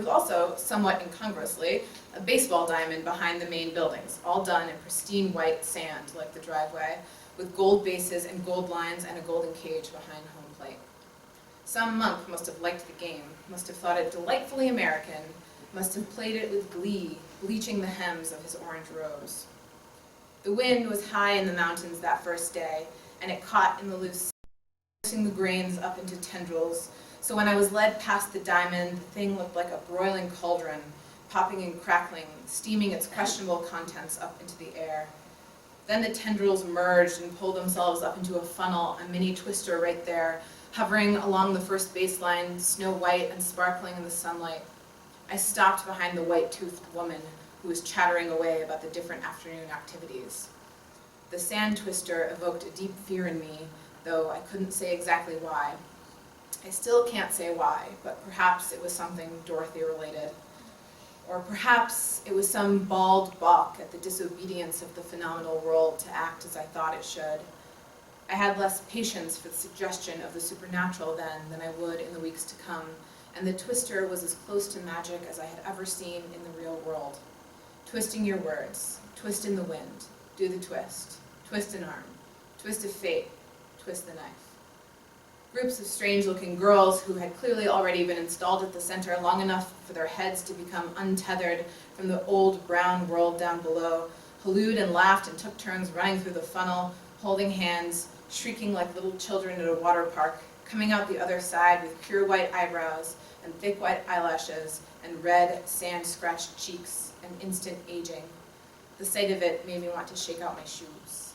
also, somewhat incongruously, a baseball diamond behind the main buildings, all done in pristine white sand like the driveway, with gold bases and gold lines and a golden cage behind home plate. Some monk must have liked the game, must have thought it delightfully American, must have played it with glee, bleaching the hems of his orange robes. The wind was high in the mountains that first day, and it caught in the loose, pushing the grains up into tendrils, so when I was led past the diamond, the thing looked like a broiling cauldron, popping and crackling, steaming its questionable contents up into the air. Then the tendrils merged and pulled themselves up into a funnel, a mini twister right there, hovering along the first baseline, snow white and sparkling in the sunlight. I stopped behind the white-toothed woman who was chattering away about the different afternoon activities. The sand twister evoked a deep fear in me, though I couldn't say exactly why. I still can't say why, but perhaps it was something Dorothy-related. Or perhaps it was some bald balk at the disobedience of the phenomenal world to act as I thought it should. I had less patience for the suggestion of the supernatural then than I would in the weeks to come, and the twister was as close to magic as I had ever seen in the real world. Twisting your words, twist in the wind, do the twist, twist an arm, twist of fate, twist the knife. Groups of strange-looking girls who had clearly already been installed at the center long enough for their heads to become untethered from the old brown world down below, hallooed and laughed and took turns running through the funnel, holding hands, shrieking like little children at a water park, coming out the other side with pure white eyebrows and thick white eyelashes and red, sand-scratched cheeks and instant aging. The sight of it made me want to shake out my shoes.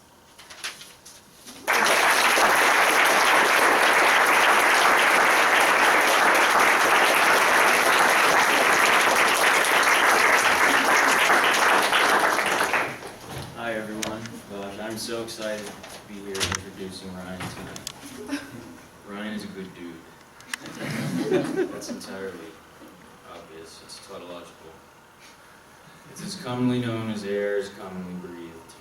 Hi everyone. Gosh, I'm so excited to be here introducing Ryan tonight. Ryan is a good dude. That's entirely obvious. It's tautological. It's as commonly known as air is commonly breathed.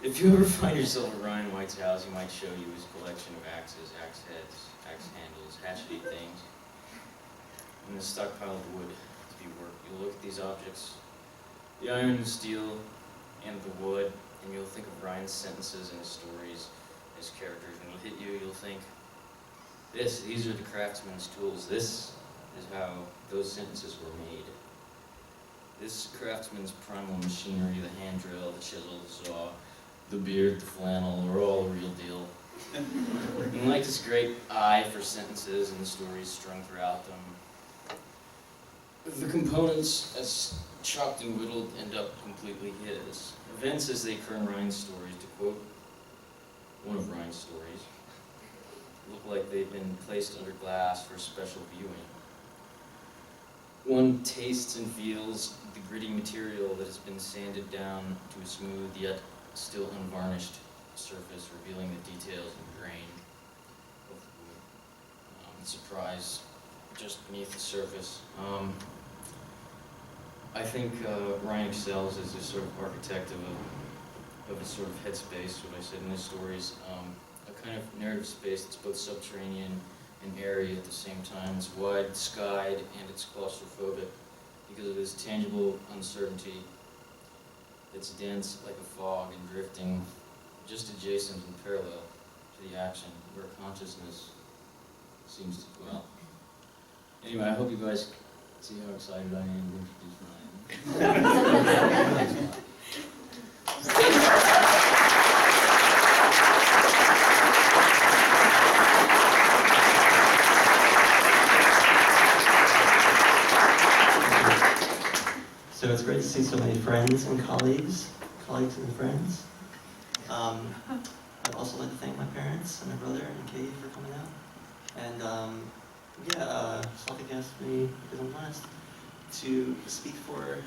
If you ever find yourself at Ryan White's house, he might show you his collection of axes, axe heads, axe handles, hatchety things, and the stockpile of wood to be worked. You'll look at these objects, the iron, the steel, and the wood, and you'll think of Ryan's sentences and his stories, his characters, and it'll hit you, you'll think, these are the craftsman's tools. This is how those sentences were made. This craftsman's primal machinery, the hand drill, the chisel, the saw, the beard, the flannel, are all the real deal. And like this great eye for sentences and the stories strung throughout them, the components, as chopped and whittled, end up completely his. Events as they occur in Ryan's stories, to quote one of Ryan's stories, look like they've been placed under glass for special viewing. One tastes and feels the gritty material that has been sanded down to a smooth yet still unvarnished surface, revealing the details and grain of the wood. The surprise just beneath the surface. I think Ryan excels as a sort of architect of a sort of headspace, what I said in his stories, a kind of narrative space that's both subterranean and airy at the same time. It's wide-skied and it's claustrophobic because of his tangible uncertainty. It's dense like a fog and drifting just adjacent and parallel to the action, where consciousness seems to dwell. Anyway, I hope you guys see how excited I am to introduce Ryan. Thanks a lot. So it's great to see so many friends and colleagues and friends. I'd also like to thank my parents and my brother and Katie for coming out. And Celtic asked me, because I'm blessed, to speak for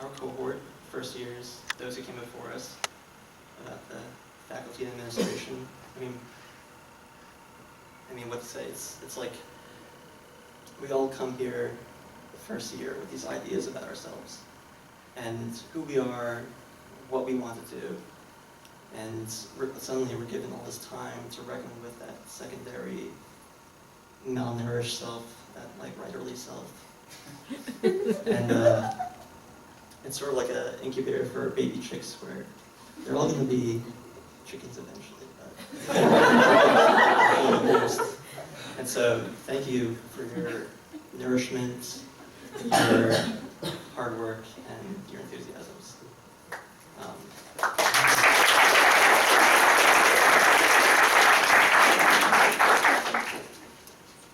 our cohort, first years, those who came before us, about the faculty and administration. I mean, what to say? It's like we all come here the first year with these ideas about ourselves and who we are, what we want to do, and suddenly we're given all this time to reckon with that secondary, malnourished self, that like writerly self, and it's sort of like an incubator for baby chicks where they're all going to be chickens eventually. And so, thank you for your nourishment, your hard work, and your enthusiasms.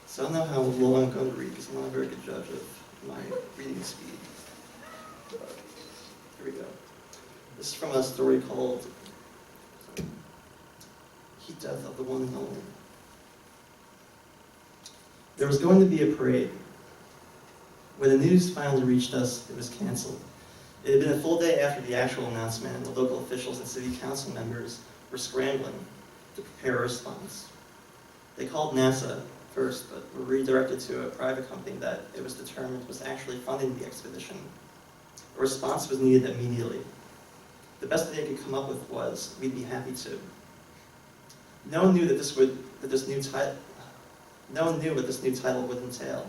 So I don't know how long I'm going to read because I'm not a very good judge of my reading speed. But here we go. This is from a story called Heat Death of the One and Only. There was going to be a parade. When the news finally reached us, it was canceled. It had been a full day after the actual announcement, and the local officials and city council members were scrambling to prepare a response. They called NASA first, but were redirected to a private company that it was determined was actually funding the expedition. A response was needed immediately. The best they could come up with was, "We'd be happy to." No one knew what this new title would entail.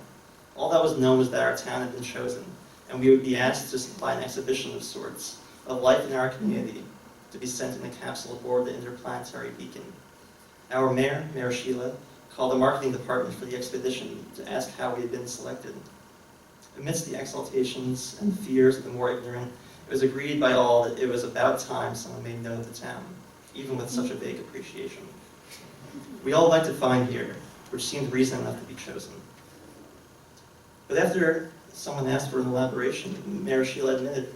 All that was known was that our town had been chosen, and we would be asked to supply an exhibition of sorts, of life in our community, to be sent in a capsule aboard the interplanetary beacon. Our mayor, Mayor Sheila, called the marketing department for the expedition to ask how we had been selected. Amidst the exaltations and fears of the more ignorant, it was agreed by all that it was about time someone made note of the town, even with such a vague appreciation. We all liked to find here, which seemed reason enough to be chosen. But after someone asked for an elaboration, Mayor Sheila admitted,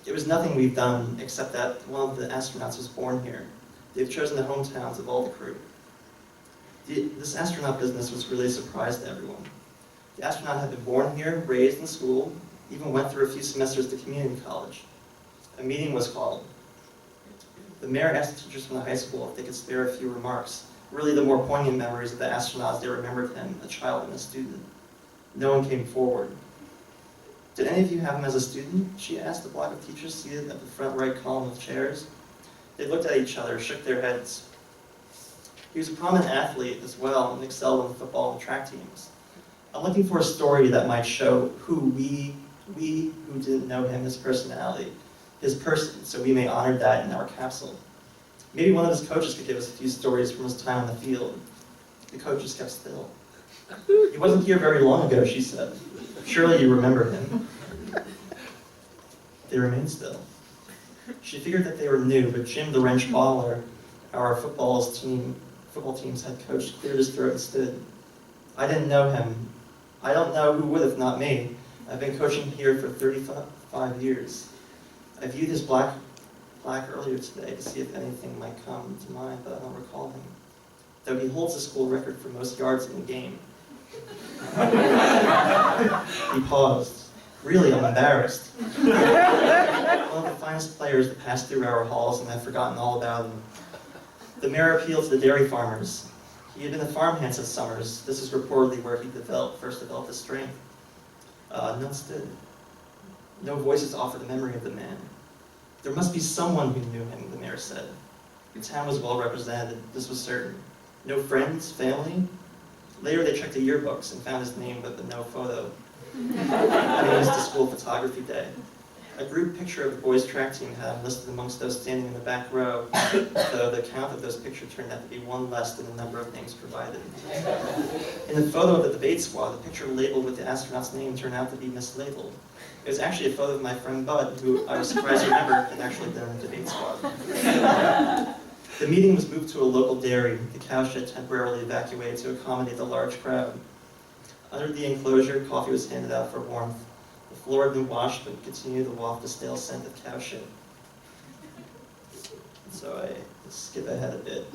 "It was nothing we've done except that one of the astronauts was born here. They've chosen the hometowns of all the crew." This astronaut business was really a surprise to everyone. The astronaut had been born here, raised in school, even went through a few semesters to community college. A meeting was called. The mayor asked the teachers from the high school if they could spare a few remarks, really the more poignant memories of the astronaut as they remembered him, a child and a student. No one came forward. "Did any of you have him as a student?" she asked the block of teachers seated at the front right column of chairs. They looked at each other, shook their heads. He was a prominent athlete as well and excelled in football and track teams. I'm looking for a story that might show who we who didn't know him, his personality, his person, so we may honor that in our capsule. Maybe one of his coaches could give us a few stories from his time on the field. The coach just kept still. "He wasn't here very long ago," she said. "Surely you remember him." They remained still. She figured that they were new, but Jim the Wrench Baller, our football team's head coach, cleared his throat and stood. "I didn't know him. I don't know who would if not me. I've been coaching here for 35 years. I viewed his plaque earlier today to see if anything might come to mind, but I don't recall him. Though he holds the school record for most yards in a game." He paused. "Really, I'm embarrassed. One of the finest players that passed through our halls, and I've forgotten all about him." The mayor appealed to the dairy farmers. He had been a farmhand since summers. This is reportedly where he first developed his strength. None stood. No voices offered a memory of the man. "There must be someone who knew him," the mayor said. The town was well represented, this was certain. No friends, family? Later they checked the yearbooks and found his name, but no photo. And it was the school photography day. A group picture of the boys' track team had him listed amongst those standing in the back row, though the count of those pictures turned out to be one less than the number of names provided. In the photo of the debate squad, the picture labeled with the astronaut's name turned out to be mislabeled. It was actually a photo of my friend Bud, who I was surprised to remember had actually been in the debate squad. The meeting was moved to a local dairy, the cowshed temporarily evacuated to accommodate the large crowd. Under the enclosure, coffee was handed out for warmth. The floor had been washed, but continued to waft the stale scent of cow shit. So I skip ahead a bit.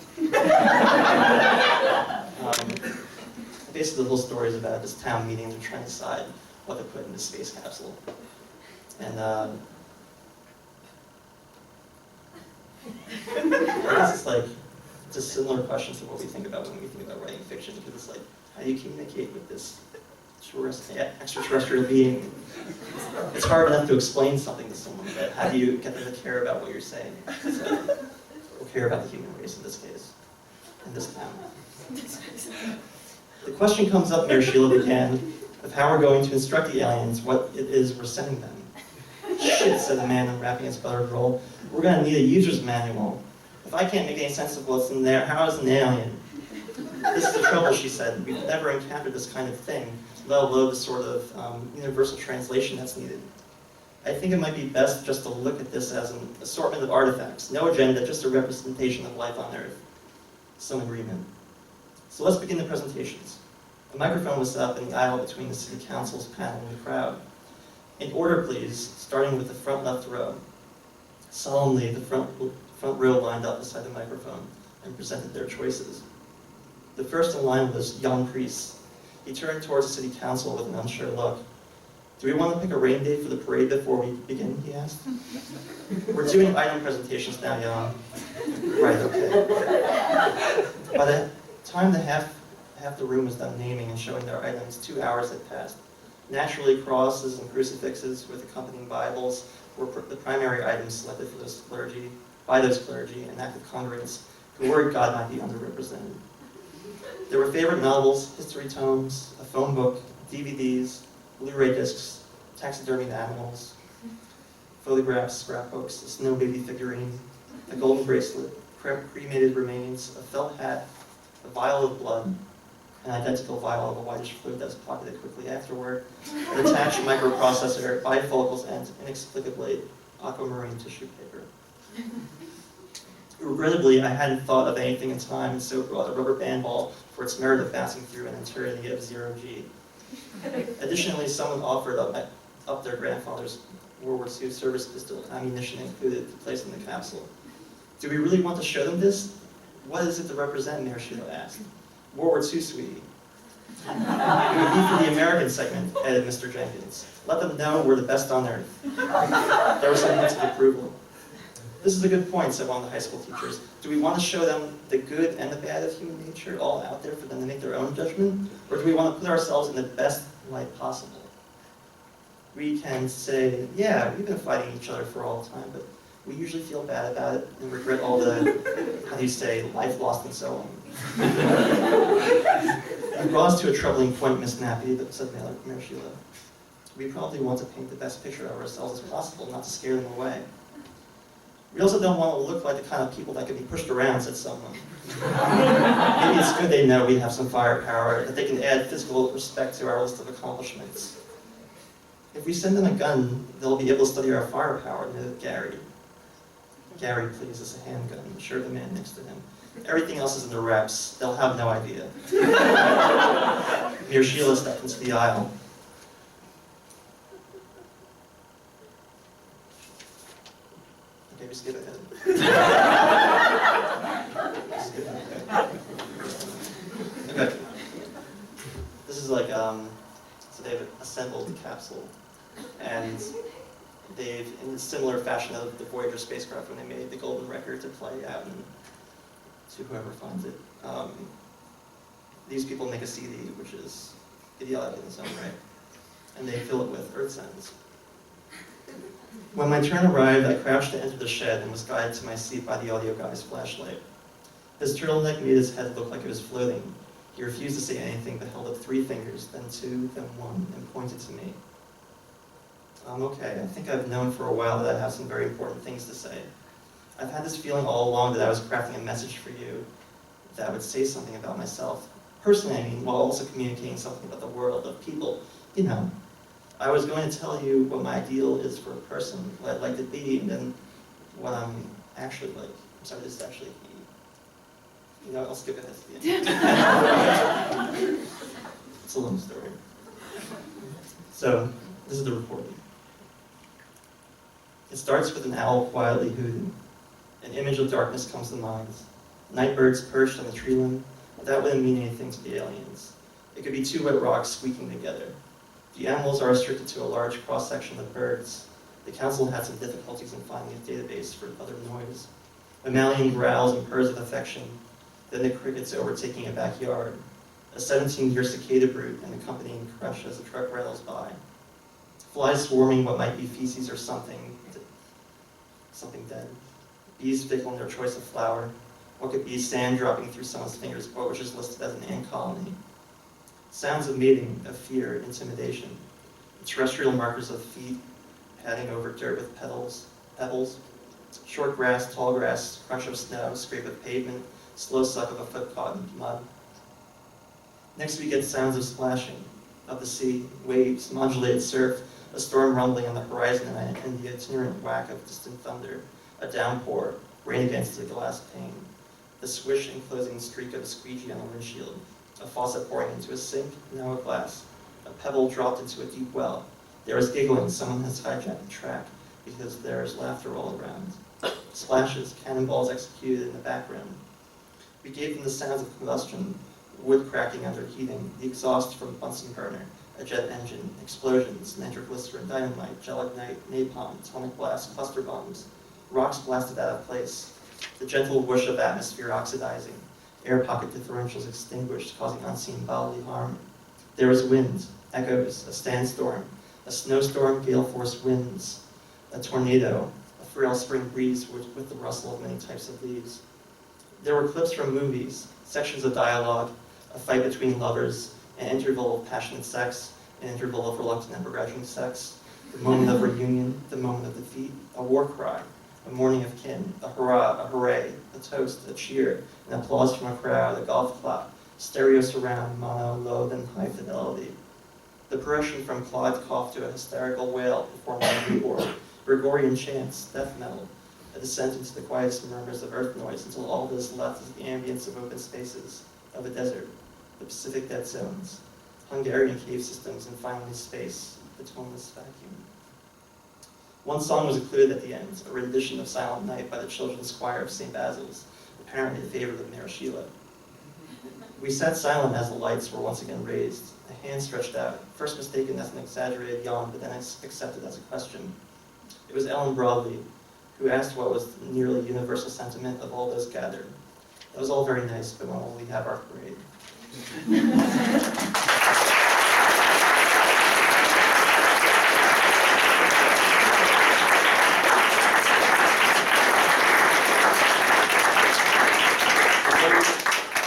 Basically, the whole story is about this town meeting. They're trying to decide what to put in the space capsule. And it's a similar question to what we think about when we think about writing fiction, because it's like, how do you communicate with this extraterrestrial being? It's hard enough to explain something to someone, but how do you get them to care about what you're saying? Or care about the human race in this case, in this town. The question comes up, Mayor Sheila began, of how we're going to instruct the aliens what it is we're sending them. Shit, said the man unwrapping his buttered roll. We're going to need a user's manual. If I can't make any sense of what's in there, how is an alien? This is the trouble, she said. We've never encountered this kind of thing, let alone the sort of universal translation that's needed. I think it might be best just to look at this as an assortment of artifacts. No agenda, just a representation of life on Earth. Some agreement. So let's begin the presentations. A microphone was set up in the aisle between the City Council's panel and the crowd. In order, please, starting with the front left row. Solemnly, the front row lined up beside the microphone and presented their choices. The first in line was young priest. He turned towards the City Council with an unsure look. Do we want to pick a rain day for the parade before we begin, he asked. We're doing item presentations now, Jan. Right, okay. By the time half the room was done naming and showing their items, 2 hours had passed. Naturally, crosses and crucifixes with accompanying Bibles were the primary items selected for by those clergy and active congregants who worried God might be underrepresented. There were favorite novels, history tomes, a phone book, DVDs, Blu-ray discs, taxidermied animals, photographs, scrapbooks, a snow baby figurine, a golden bracelet, cremated remains, a felt hat, a vial of blood, an identical vial of a whitish fluid that was pocketed quickly afterward, an attached microprocessor, bifocals, and, inexplicably, aquamarine tissue paper. Regrettably, I hadn't thought of anything in time, and so brought a rubber band ball for its merit of bouncing through an eternity of zero-G. Additionally, someone offered up their grandfather's World War II service pistol, ammunition included, to place in the capsule. Do we really want to show them this? What is it to represent, Mayor Sheila asked. World War II, sweetie. It would be for the American segment, added Mr. Jenkins. Let them know we're the best on earth. There was some hints of approval. This is a good point, said one of the high school teachers. Do we want to show them the good and the bad of human nature all out there for them to make their own judgment? Or do we want to put ourselves in the best light possible? We can say, yeah, we've been fighting each other for all time, but we usually feel bad about it and regret all the, how do you say, life lost and so on. You brought us to a troubling point, Miss Nappy, said Mayor Sheila. We probably want to paint the best picture of ourselves as possible, not to scare them away. We also don't want to look like the kind of people that can be pushed around, said someone. Maybe it's good they know we have some firepower, that they can add physical respect to our list of accomplishments. If we send them a gun, they'll be able to study our firepower, noted Gary. Gary, please, is a handgun, assured the man next to him. Everything else is in the wraps. They'll have no idea. Mayor Sheila stepped into the aisle. Okay, just skip ahead. Okay. This is like, so they've assembled the capsule, and they've, in a similar fashion of the Voyager spacecraft when they made the golden record to play out and to whoever finds it. These people make a CD, which is idiotic in its own right, and they fill it with Earth sounds. When my turn arrived, I crouched to enter the shed and was guided to my seat by the audio guy's flashlight. His turtleneck made his head look like it was floating. He refused to say anything, but held up 3 fingers, then 2, then 1, and pointed to me. Okay, I think I've known for a while that I have some very important things to say. I've had this feeling all along that I was crafting a message for you, that would say something about myself. Personally, I mean, while also communicating something about the world of people. You know, I was going to tell you what my ideal is for a person, what I'd like to be, and then what I'm actually like. I'm sorry, this is actually, you know, I'll skip ahead to the end. It's a long story. So, This is the recording. It starts with an owl quietly hooting. An image of darkness comes to mind. Night birds perched on the tree limb, but that wouldn't mean anything to the aliens. It could be two wet rocks squeaking together. The animals are restricted to a large cross-section of birds. The council had some difficulties in finding a database for other noise. Mammalian growls and purrs of affection, then the crickets overtaking a backyard. A 17-year cicada brood and accompanying crush as the truck rattles by. Flies swarming what might be feces or something dead. Bees fickle in their choice of flower. What could be sand dropping through someone's fingers, or which is listed as an ant colony. Sounds of mating, of fear, intimidation. Terrestrial markers of feet padding over dirt with pebbles. Short grass, tall grass, crunch of snow, scrape of pavement, slow suck of a foot caught in mud. Next we get sounds of splashing, of the sea, waves, modulated surf, a storm rumbling on the horizon and the itinerant whack of distant thunder, a downpour, rain against the glass pane, the swish and closing streak of a squeegee on a windshield, a faucet pouring into a sink, now a glass, a pebble dropped into a deep well. There is giggling, someone has hijacked the track, because there is laughter all around. Splashes, cannonballs executed in the background. We gave them the sounds of combustion, wood cracking under heating, the exhaust from a Bunsen burner, a jet engine, explosions, nitroglycerin, dynamite, gelignite, napalm, atomic blast, cluster bombs, rocks blasted out of place, the gentle whoosh of atmosphere oxidizing, air pocket differentials extinguished, causing unseen bodily harm. There was wind, echoes, a sandstorm, a snowstorm, gale force winds, a tornado, a frail spring breeze with the rustle of many types of leaves. There were clips from movies, sections of dialogue, a fight between lovers, an interval of passionate sex, an interval of reluctant and begrudging sex, the moment of reunion, the moment of defeat, a war cry, a mourning of kin, a hurrah, a hooray, a toast, a cheer, an applause from a crowd, a golf clap, stereo surround, mono, low, then high fidelity. The progression from clawed cough to a hysterical wail before my newborn, Gregorian chants, death metal, a descent into the quietest murmurs of earth noise until all that is left is the ambience of open spaces, of a desert, the Pacific dead zones, Hungarian cave systems, and finally space, the toneless vacuum. One song was included at the end, a rendition of Silent Night by the Children's Choir of St. Basil's, apparently a favorite of Mayor Sheila. We sat silent as the lights were once again raised, a hand stretched out, first mistaken as an exaggerated yawn, but then accepted as a question. It was Ellen Broadley, who asked what was the nearly universal sentiment of all those gathered. That was all very nice, but when will we have our parade?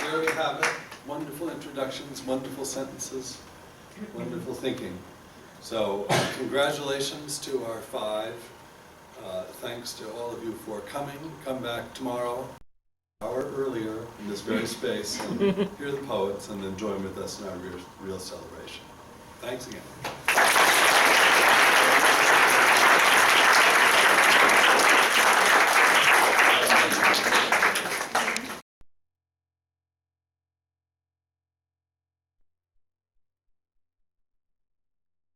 There we have it. Wonderful introductions, wonderful sentences, wonderful thinking. So congratulations to our 5. Thanks to all of you for coming. Come back tomorrow, an hour earlier in this very space, and hear the poets and then join with us in our real celebration. Thanks again.